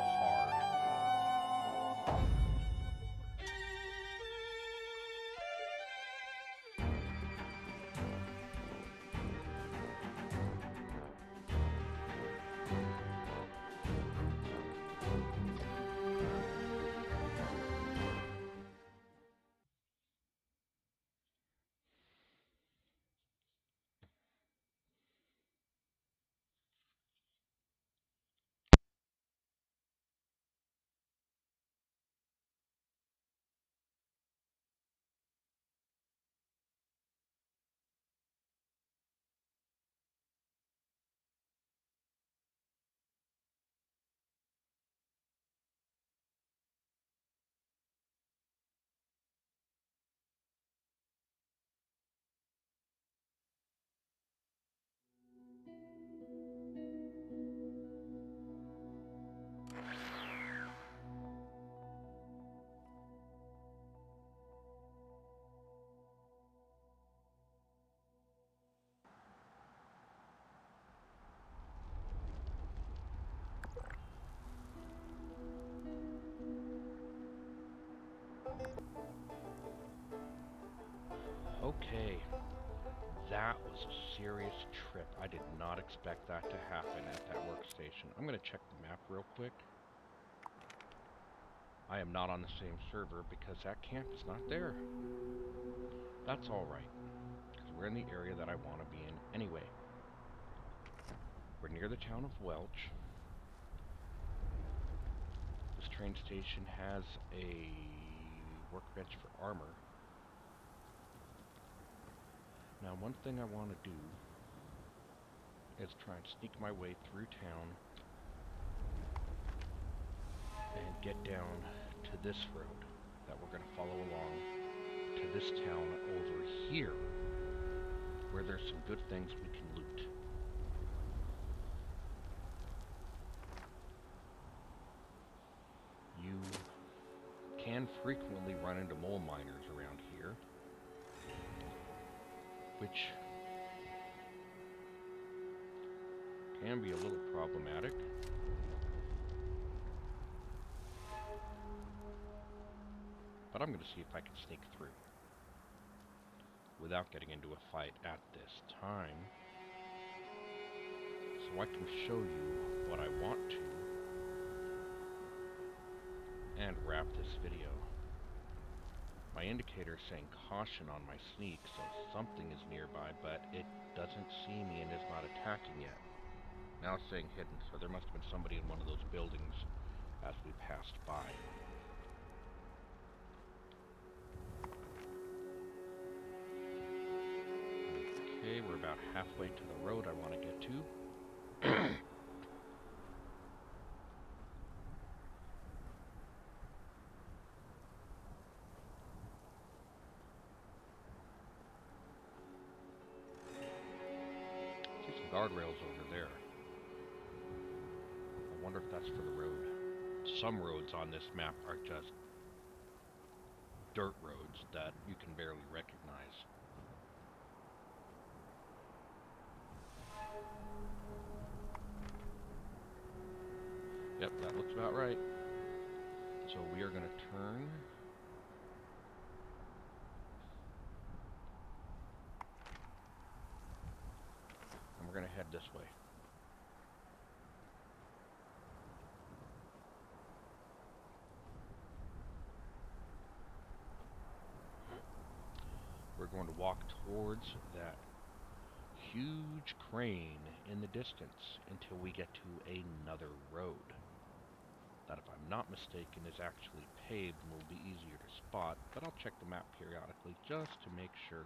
Okay, that was a serious trip. I did not expect that to happen at that workstation. I'm going to check the map real quick. I am not on the same server because that camp is not there. That's alright, because we're in the area that I want to be in anyway. We're near the town of Welch. This train station has a workbench for armor. Now, one thing I want to do is try and sneak my way through town and get down to this road that we're going to follow along to this town over here, where there's some good things we can loot. You can frequently run into mole miners around here, which can be a little problematic. But I'm going to see if I can sneak through without getting into a fight at this time, so I can show you what I want to and wrap this video. My indicator is saying caution on my sneak, so something is nearby, but it doesn't see me and is not attacking yet. Now it's saying hidden, so there must have been somebody in one of those buildings as we passed by. Okay, we're about halfway to the road I want to get to. See some guardrails over there. I wonder if that's for the road. Some roads on this map are just dirt roads that you can barely recognize. Yep, that looks about right. So we are going to turn. And we're going to head this way. We're going to walk towards that huge crane in the distance until we get to another road that, if I'm not mistaken, is actually paved and will be easier to spot, but I'll check the map periodically just to make sure.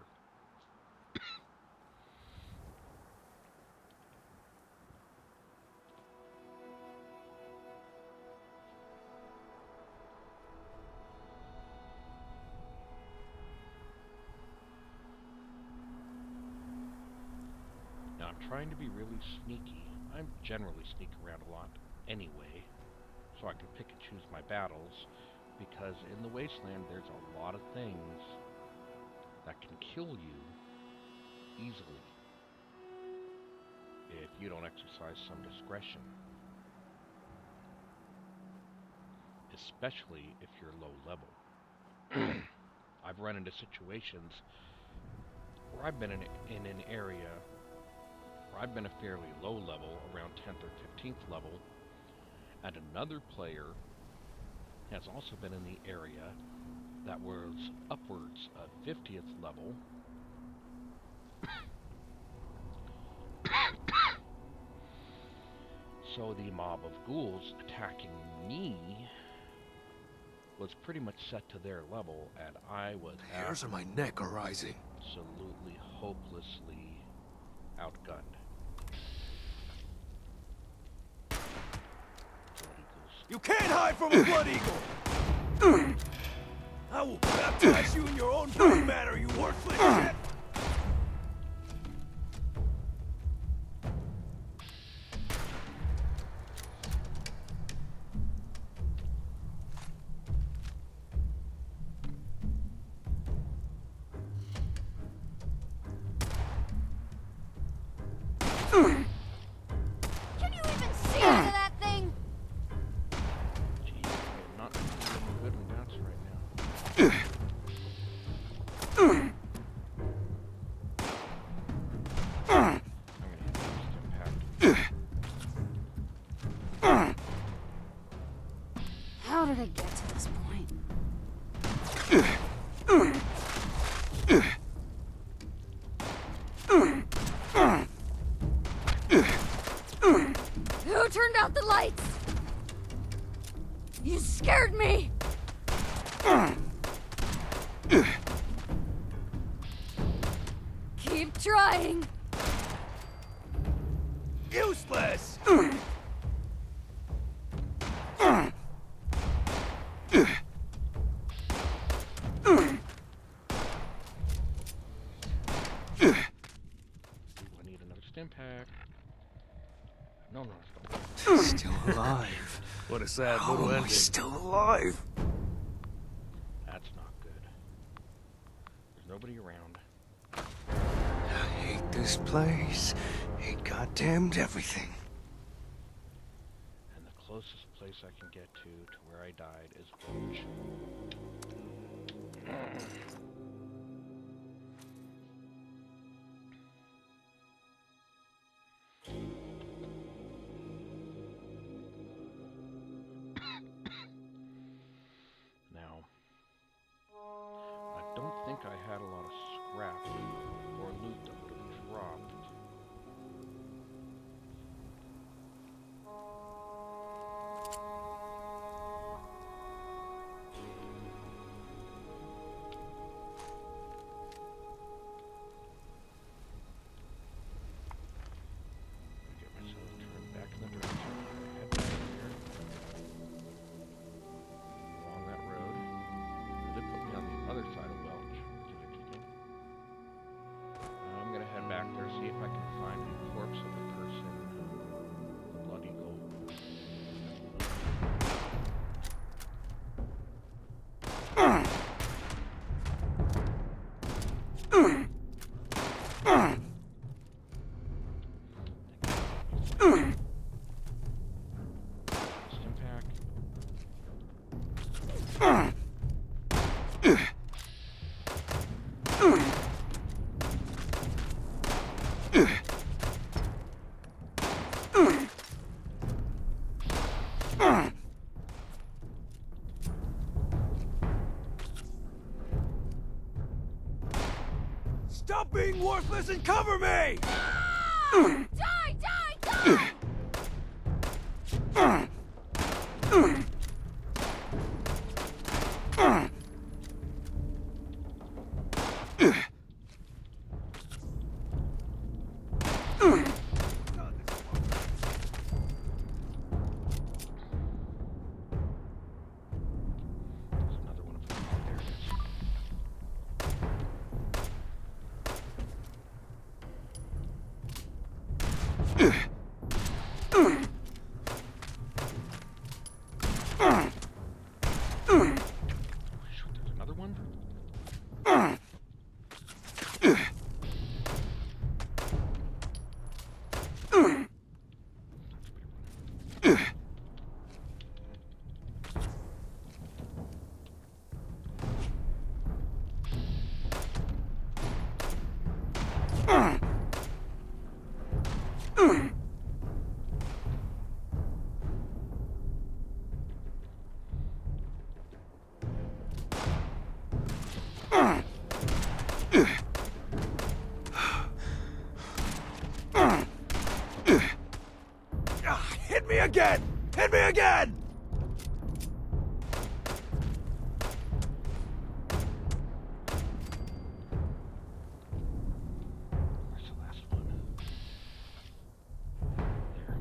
Now, I'm trying to be really sneaky. I generally sneak around a lot anyway, so I can pick and choose my battles, because because in the wasteland there's a lot of things that can kill you easily if you don't exercise some discretion, especially if you're low level. I've run into situations where I've been in an area where I've been a fairly low level, around 10th or 15th level, and another player has also been in the area that was upwards of 50th level. So the mob of ghouls attacking me was pretty much set to their level, and I was The hairs on my neck are rising. absolutely hopelessly outgunned. Blood eagles. You can't hide from a blood eagle! I will baptize you in your own blood matter, you worthless shit! Can you even see into that thing? Jeez, I'm not feeling good and bounce right now. I'm gonna hit first impact. How did it get to this point? Who turned out the lights? You scared me! Keep trying! Useless! Do I need another stim pack? No, don't. Still alive. What a sad little ending. Still alive. That's not good. There's nobody around. I hate this place. Hate goddamned everything. And the closest place I can get to where I died is Village. Now, I don't think I had a lot of scrap or loot that would have dropped. Get myself turned back in the direction. Head back here. Along that road. They put me on the other side of Welch, which is interesting. I'm gonna head back there, see if I can find the corpse of the person, the blood eagle. Stim pack. Stop being worthless and cover me! Die! Die! Die! There's another one of them. There it is. Hit me again! Hit me again! Where's the last one? There.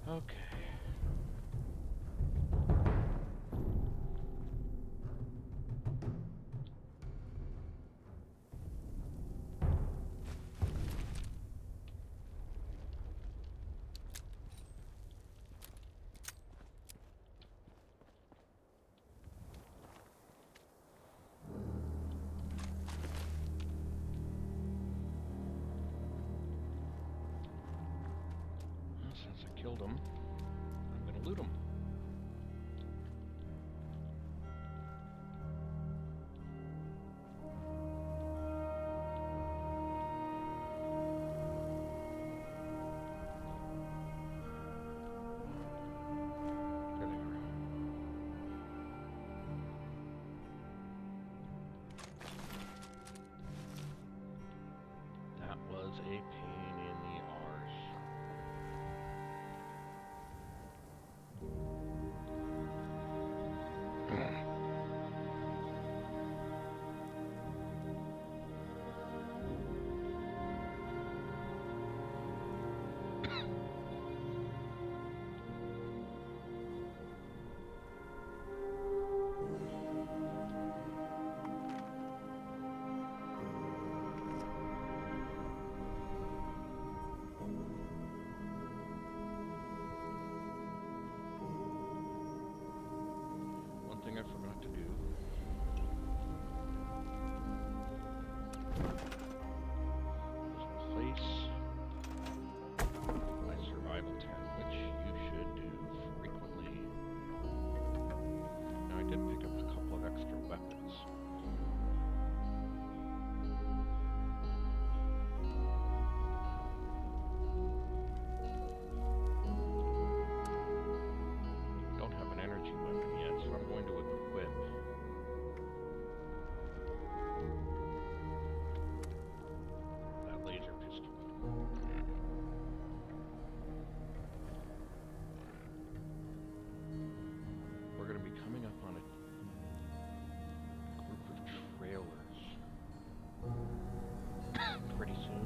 Okay. Well, since I killed him, I'm gonna loot him. There they are. That was a pain in the arse. One thing I forgot to do was place my survival tent, which you should do frequently. Now I did pick up a couple of extra weapons. Don't have an energy weapon yet, so I'm going to equip that laser pistol. We're going to be coming up on a group of trailers pretty soon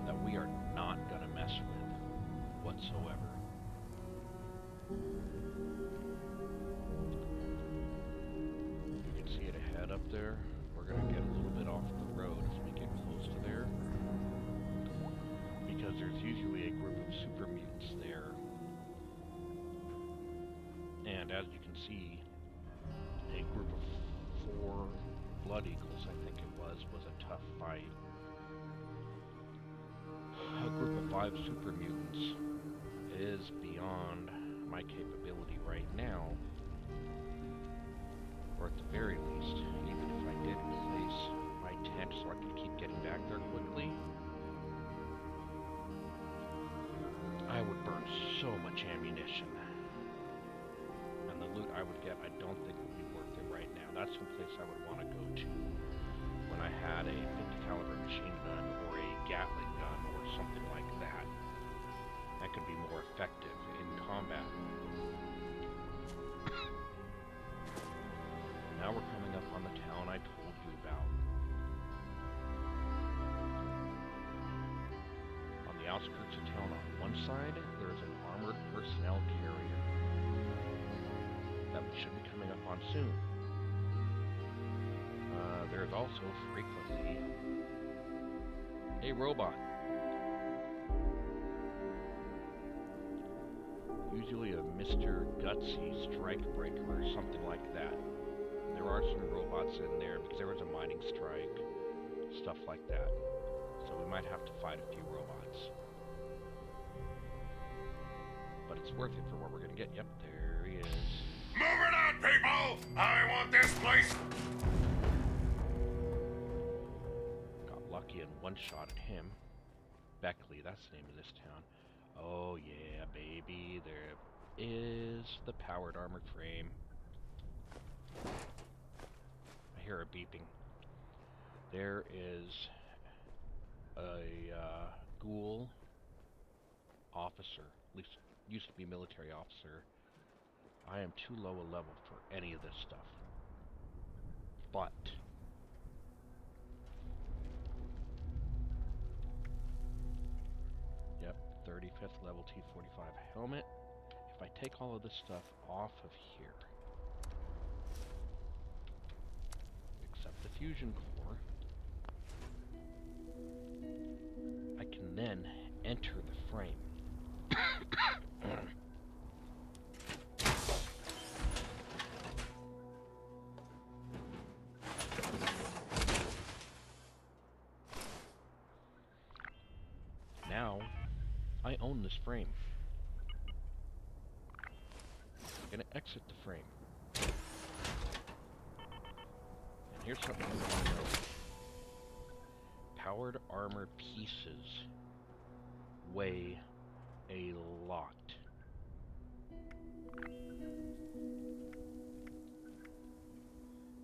that we are not going to mess with whatsoever. You can see it ahead up there. We're going to get a little bit off the road as we get close to there, because there's usually a group of super mutants there. And as you can see, a group of 4 Blood Eagles, I think it was a tough fight. A group of 5 super mutants is beyond my capability right now, or at the very least, even if I did place my tent so I could keep getting back there quickly, I would burn so much ammunition, and the loot I would get, I don't think would be worth it right now. That's some place I would want to go to when I had a 50 caliber machine gun or a Gatling gun or something like that. That could be more effective in combat. Now we're coming up on the town I told you about. On the outskirts of town on one side, there is an armored personnel carrier that we should be coming up on soon. There is also frequently a robot. Usually a Mr. Gutsy Strikebreaker or something like that. There are some robots in there because there was a mining strike, stuff like that. So we might have to fight a few robots. But it's worth it for what we're gonna get. Yep, there he is. Moving on, people! I want this place! Got lucky and one shot at him. Beckley, that's the name of this town. Oh yeah, baby, there is the powered armored frame. I hear a beeping. There is a ghoul officer, at least used to be military officer. I am too low a level for any of this stuff. But yep, 35th level T45 helmet. If I take all of this stuff off of here, except the fusion core, I can then enter the frame. Now, I own this frame. I'm gonna exit the frame. And here's something you want to know. Powered armor pieces weigh a lot.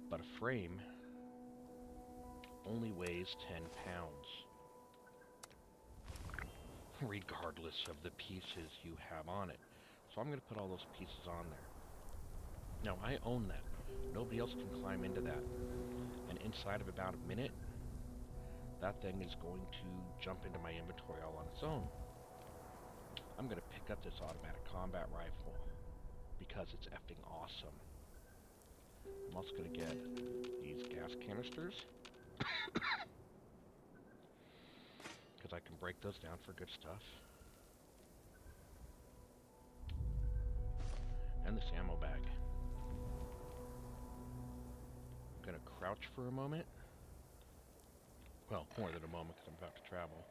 But a frame only weighs 10 pounds. Regardless of the pieces you have on it. So I'm going to put all those pieces on there. Now I own that. Nobody else can climb into that. And inside of about a minute, that thing is going to jump into my inventory all on its own. I'm going to pick up this automatic combat rifle because it's effing awesome. I'm also going to get these gas canisters. Because I can break those down for good stuff. And this ammo bag. I'm going to crouch for a moment. Well, more than a moment because I'm about to travel.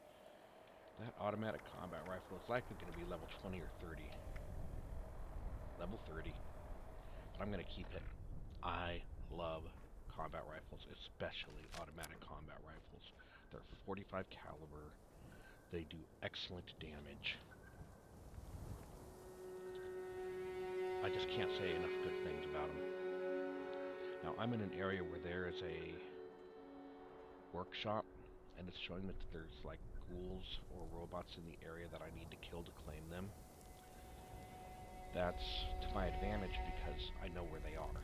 That automatic combat rifle is likely going to be level 20 or 30. Level 30. But I'm going to keep it. I love combat rifles, especially automatic combat rifles. They're 45 caliber. They do excellent damage. I just can't say enough good things about them. Now, I'm in an area where there is a workshop, and it's showing that there's like ghouls or robots in the area that I need to kill to claim them. That's to my advantage because I know where they are.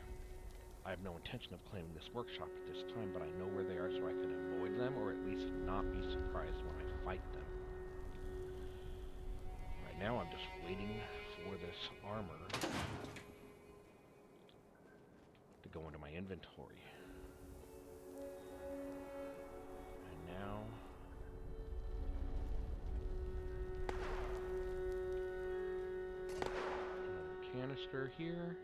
I have no intention of claiming this workshop at this time, but I know where they are so I can avoid them, or at least not be surprised when I fight them. Right now I'm just waiting for this armor to go into my inventory. And now another canister here.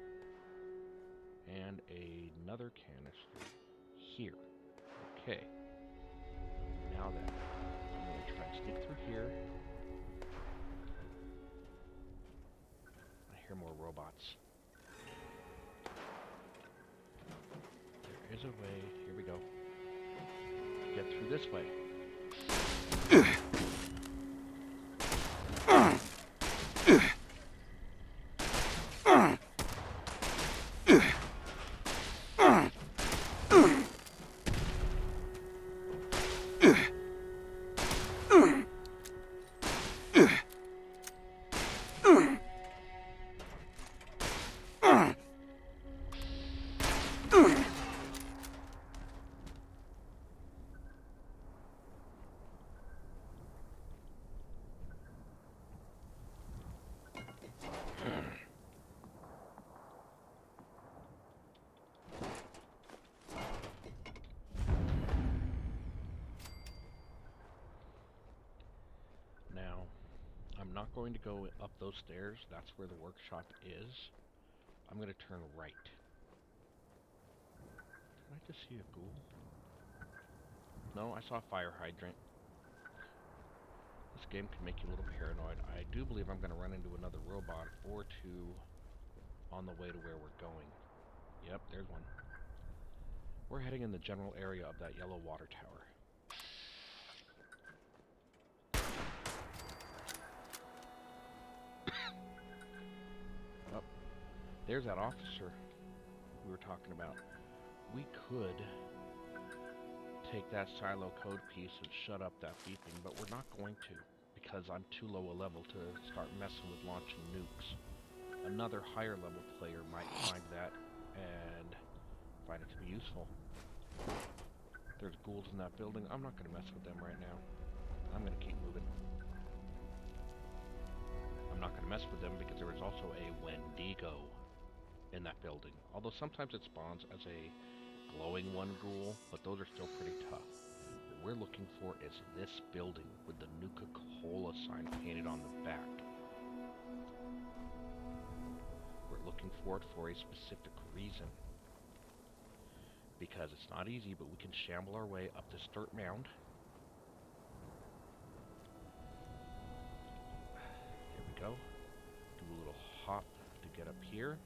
And another canister here. Okay. Now then, I'm going to try and sneak through here. I hear more robots. There is a way. Here we go. Get through this way. not going to go up those stairs. That's where the workshop is. I'm going to turn right. Did I just see a ghoul? No, I saw a fire hydrant. This game can make you a little paranoid. I do believe I'm going to run into another robot or two on the way to where we're going. Yep, there's one. We're heading in the general area of that yellow water tower. Oh, there's that officer we were talking about. We could take that silo code piece and shut up that beeping, but we're not going to, because I'm too low a level to start messing with launching nukes. Another higher level player might find that and find it to be useful. There's ghouls in that building. I'm not going to mess with them right now. I'm going to keep moving. I'm not going to mess with them because there is also a Wendigo in that building. Although sometimes it spawns as a glowing one ghoul, but those are still pretty tough. What we're looking for is this building with the Nuka-Cola sign painted on the back. We're looking for it for a specific reason. Because it's not easy, but we can shamble our way up this dirt mound. There we go. Do a little hop to get up here.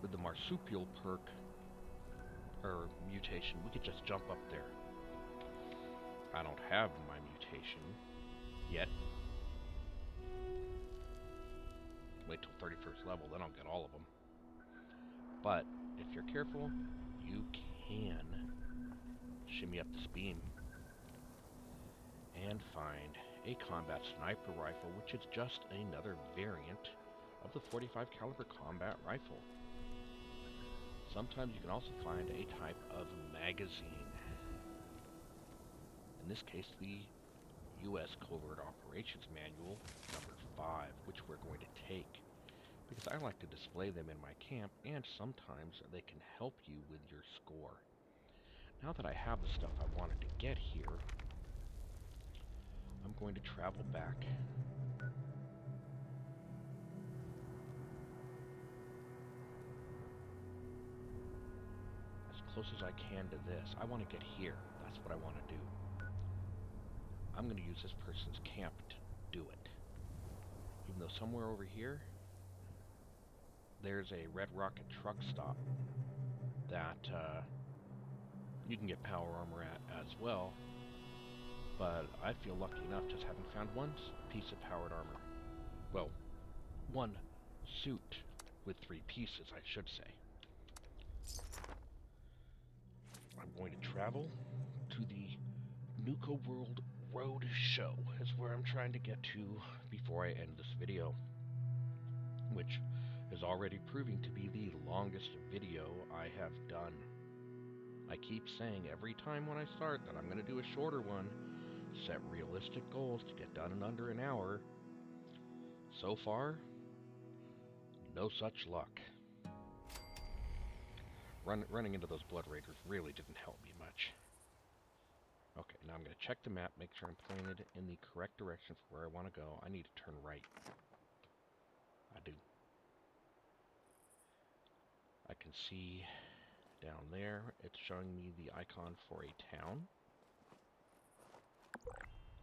With the marsupial perk, or mutation, we could just jump up there. I don't have my mutation yet. Wait till 31st level, then I'll get all of them. But if you're careful, you can shimmy up this beam and find a combat sniper rifle, which is just another variant of the .45 caliber combat rifle. Sometimes you can also find a type of magazine. In this case, the U.S. Covert Operations Manual, number 5, which we're going to take. Because I like to display them in my camp, and sometimes they can help you with your score. Now that I have the stuff I wanted to get here, I'm going to travel back. As close as I can to this. I want to get here. That's what I want to do. I'm going to use this person's camp to do it. Even though somewhere over here, there's a Red Rocket truck stop that you can get power armor at as well, but I feel lucky enough just having found one piece of powered armor. Well, one suit with 3 pieces, I should say. I'm going to travel to the Nuka World Road Show, is where I'm trying to get to before I end this video, which is already proving to be the longest video I have done. I keep saying every time when I start that I'm going to do a shorter one, set realistic goals to get done in under an hour. So far, no such luck. Running into those Blood Raiders really didn't help me much. Okay, now I'm going to check the map, make sure I'm pointed in the correct direction for where I want to go. I need to turn right. I do. I can see down there, it's showing me the icon for a town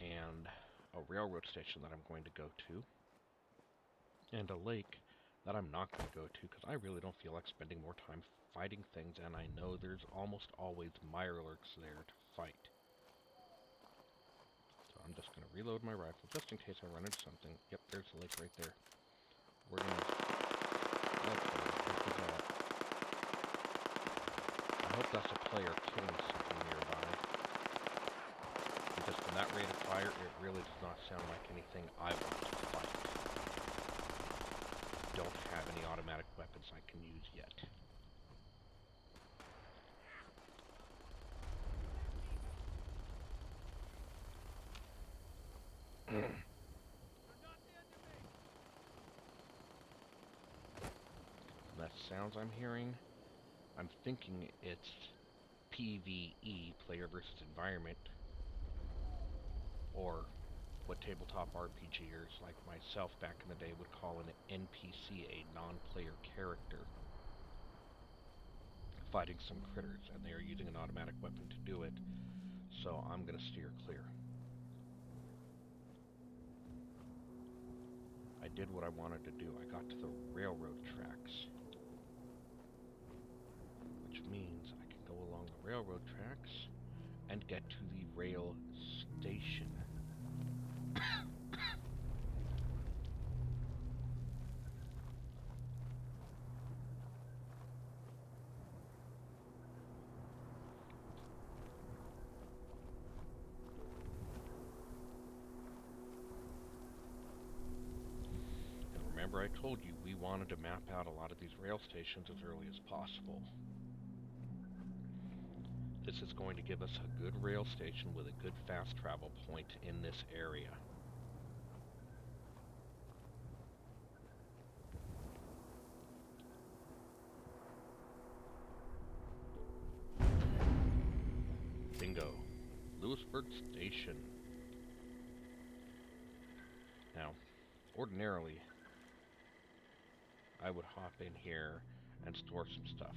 and a railroad station that I'm going to go to, and a lake that I'm not going to go to because I really don't feel like spending more time fighting things, and I know there's almost always mirelurks there to fight. So I'm just going to reload my rifle just in case I run into something. Yep, there's the lake right there. We're going to... I hope that's a player killing something nearby. Because from that rate of fire, it really does not sound like anything I want to fight. Don't have any automatic weapons I can use yet. That sounds I'm hearing, I'm thinking it's PvE, player versus environment, or what tabletop RPGers like myself back in the day would call an NPC, a non-player character, fighting some critters, and they are using an automatic weapon to do it, so I'm going to steer clear. I did what I wanted to do. I got to the railroad tracks, which means I can go along the railroad tracks and get to the rail station. Remember, I told you we wanted to map out a lot of these rail stations as early as possible. This is going to give us a good rail station with a good fast travel point in this area. Bingo. Lewisburg Station. Now, ordinarily, I would hop in here and store some stuff.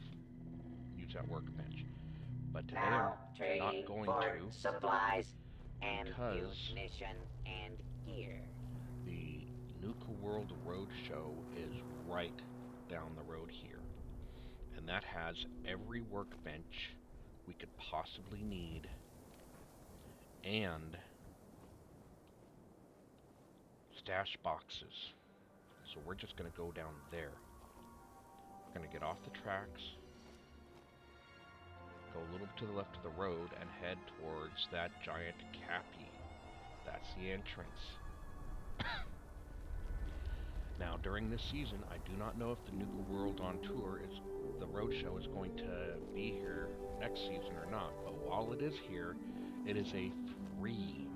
Use that workbench. But today Now I'm not trading going for to, supplies and because munition and gear. the Nuka World Roadshow is right down the road here. And that has every workbench we could possibly need, and stash boxes. So we're just going to go down there. We're going to get off the tracks, go a little bit to the left of the road, and head towards that giant cappy. That's the entrance. Now, during this season, I do not know if the Nuka World on Tour the roadshow is going to be here next season or not, but while it is here, it is a free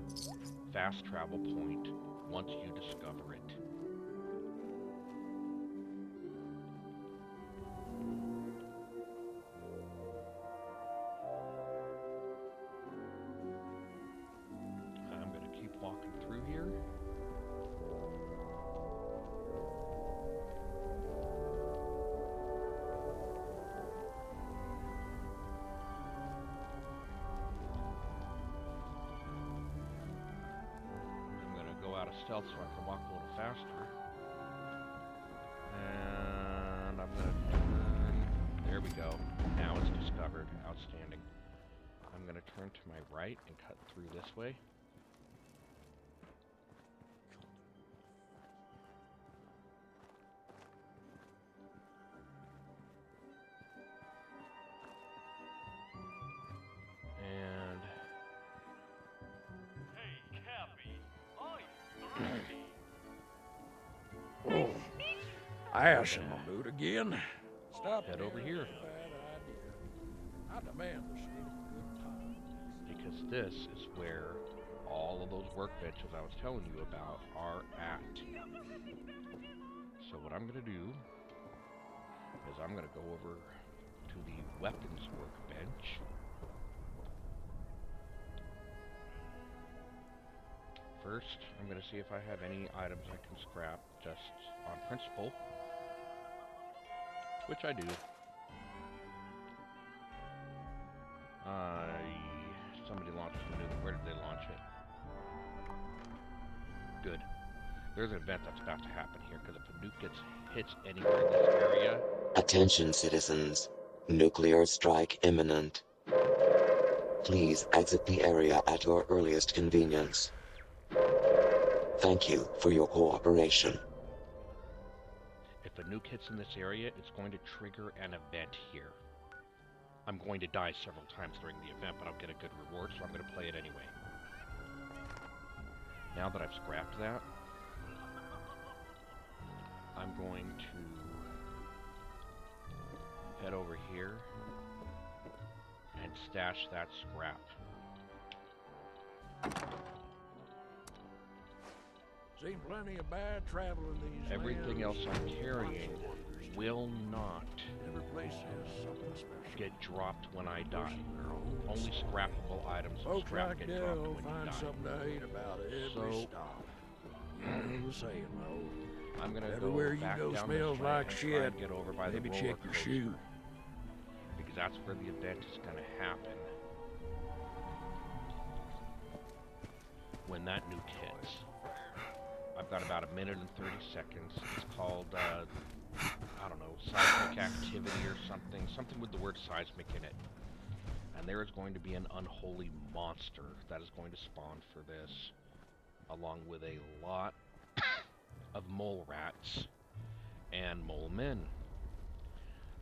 fast travel point once you discover it. I'm going to keep walking through here. Stealth so I can walk a little faster. And I'm going to turn. There we go. Now it's discovered. Outstanding. I'm going to turn to my right and cut through this way. And Oh, ash in my boot again. Stop. Head over here. I demand the sweet good time. Because this is where all of those workbenches I was telling you about are at. So what I'm going to do is I'm going to go over to the weapons workbench. First, I'm going to see if I have any items I can scrap just on principle, which I do. Somebody launched the nuke. Where did they launch it? Good. There's an event that's about to happen here, because if a nuke hits anywhere in this area... Attention, citizens. Nuclear strike imminent. Please exit the area at your earliest convenience. Thank you for your cooperation. If a nuke hits in this area, it's going to trigger an event here. I'm going to die several times during the event, but I'll get a good reward, so I'm going to play it anyway. Now that I've scrapped that, I'm going to head over here and stash that scrap. Seen plenty of bad travel in these Everything else I'm carrying will not Every place has something get dropped when I die. Only scrappable items Folks scrap like get Dell dropped when you find die. something to hate about every So, stop. You know the saying, though. I'm gonna Everywhere go you back go down smells this way like and shit. try and get over by Maybe the check roller your coaster, shoe. because that's where the event is gonna happen. When that nuke hits. I've got about 1 minute and 30 seconds. It's called, I don't know, seismic activity or something. Something with the word seismic in it. And there is going to be an unholy monster that is going to spawn for this, along with a lot of mole rats and mole men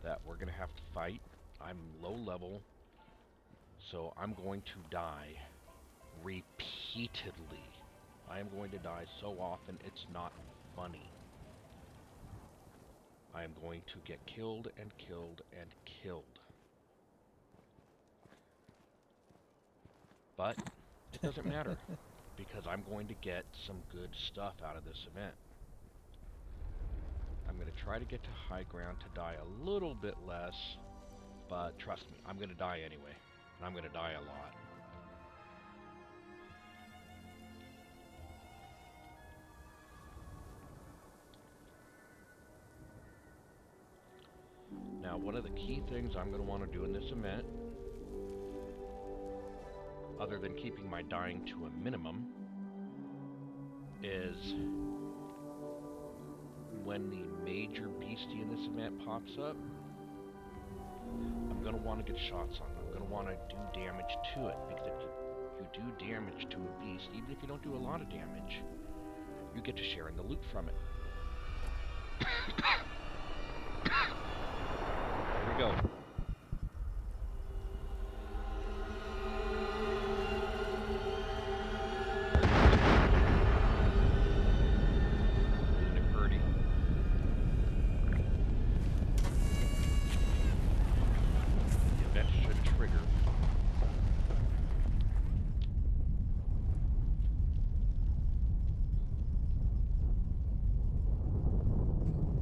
that we're going to have to fight. I'm low level, so I'm going to die repeatedly. I am going to die so often it's not funny. I am going to get killed and killed and killed. But it doesn't matter, because I'm going to get some good stuff out of this event. I'm going to try to get to high ground to die a little bit less, but trust me, I'm going to die anyway, and I'm going to die a lot. Now, one of the key things I'm going to want to do in this event, other than keeping my dying to a minimum, is when the major beastie in this event pops up, I'm going to want to get shots on it. I'm going to want to do damage to it, because if you do damage to a beast, even if you don't do a lot of damage, you get to share in the loot from it. Here we go. Isn't it pretty? The event should trigger.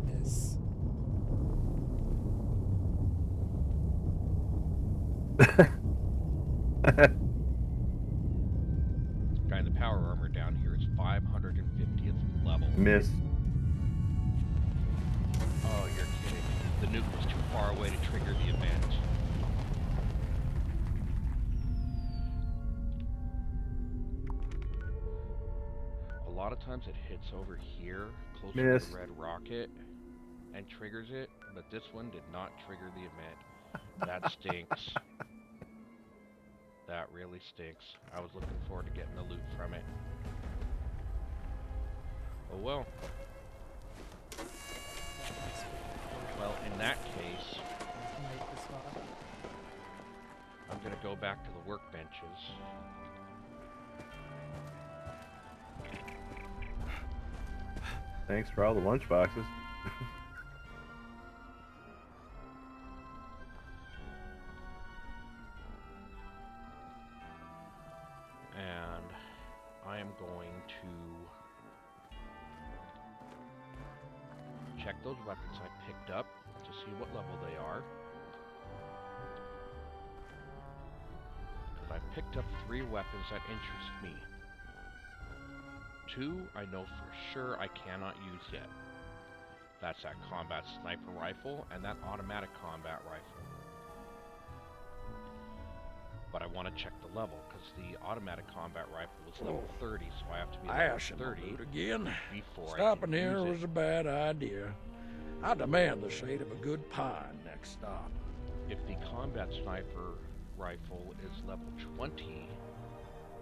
Miss. Guy, the power armor down here is 550th level. Miss. Oh, you're kidding. The nuke was too far away to trigger the event. A lot of times it hits over here, closer Miss. to the red rocket, and triggers it, but this one did not trigger the event. That stinks. That really stinks. I was looking forward to getting the loot from it. Oh well. Well, in that case, I'm gonna go back to the workbenches. Thanks for all the lunch boxes. And I am going to check those weapons I picked up to see what level they are. Because I picked up 3 weapons that interest me. 2 I know for sure I cannot use yet. That's that combat sniper rifle and that automatic combat rifle. But I want to check the level, because the automatic combat rifle was level 30, so I have to be level 30 again. before Stopping I can here use was it. a bad idea. I demand the shade of a good pine next stop. If the combat sniper rifle is level 20,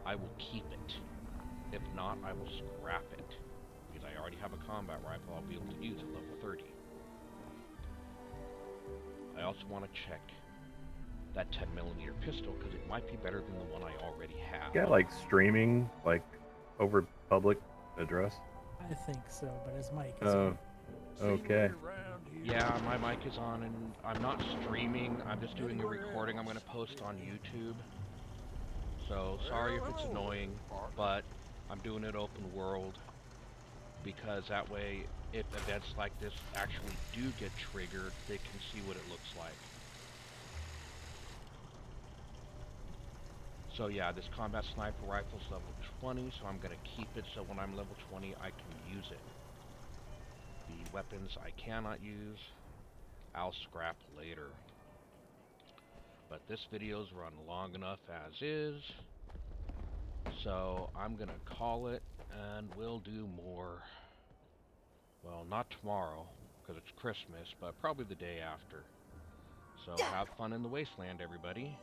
I will keep it. If not, I will scrap it. Because I already have a combat rifle, I'll be able to use at level 30. I also want to check that 10mm pistol, because it might be better than the one I already have. Yeah, like streaming, like over public address. I think so, but his mic is on. Okay. Yeah, my mic is on, and I'm not streaming. I'm just doing a recording I'm going to post on YouTube. So, sorry if it's annoying, but I'm doing it open world, because that way, if events like this actually do get triggered, they can see what it looks like. So yeah, this combat sniper rifle's level 20, so I'm gonna keep it so when I'm level 20 I can use it. The weapons I cannot use, I'll scrap later. But this video's run long enough as is, so I'm gonna call it, and we'll do more. Well, not tomorrow, because it's Christmas, but probably the day after. So have fun in the wasteland, everybody.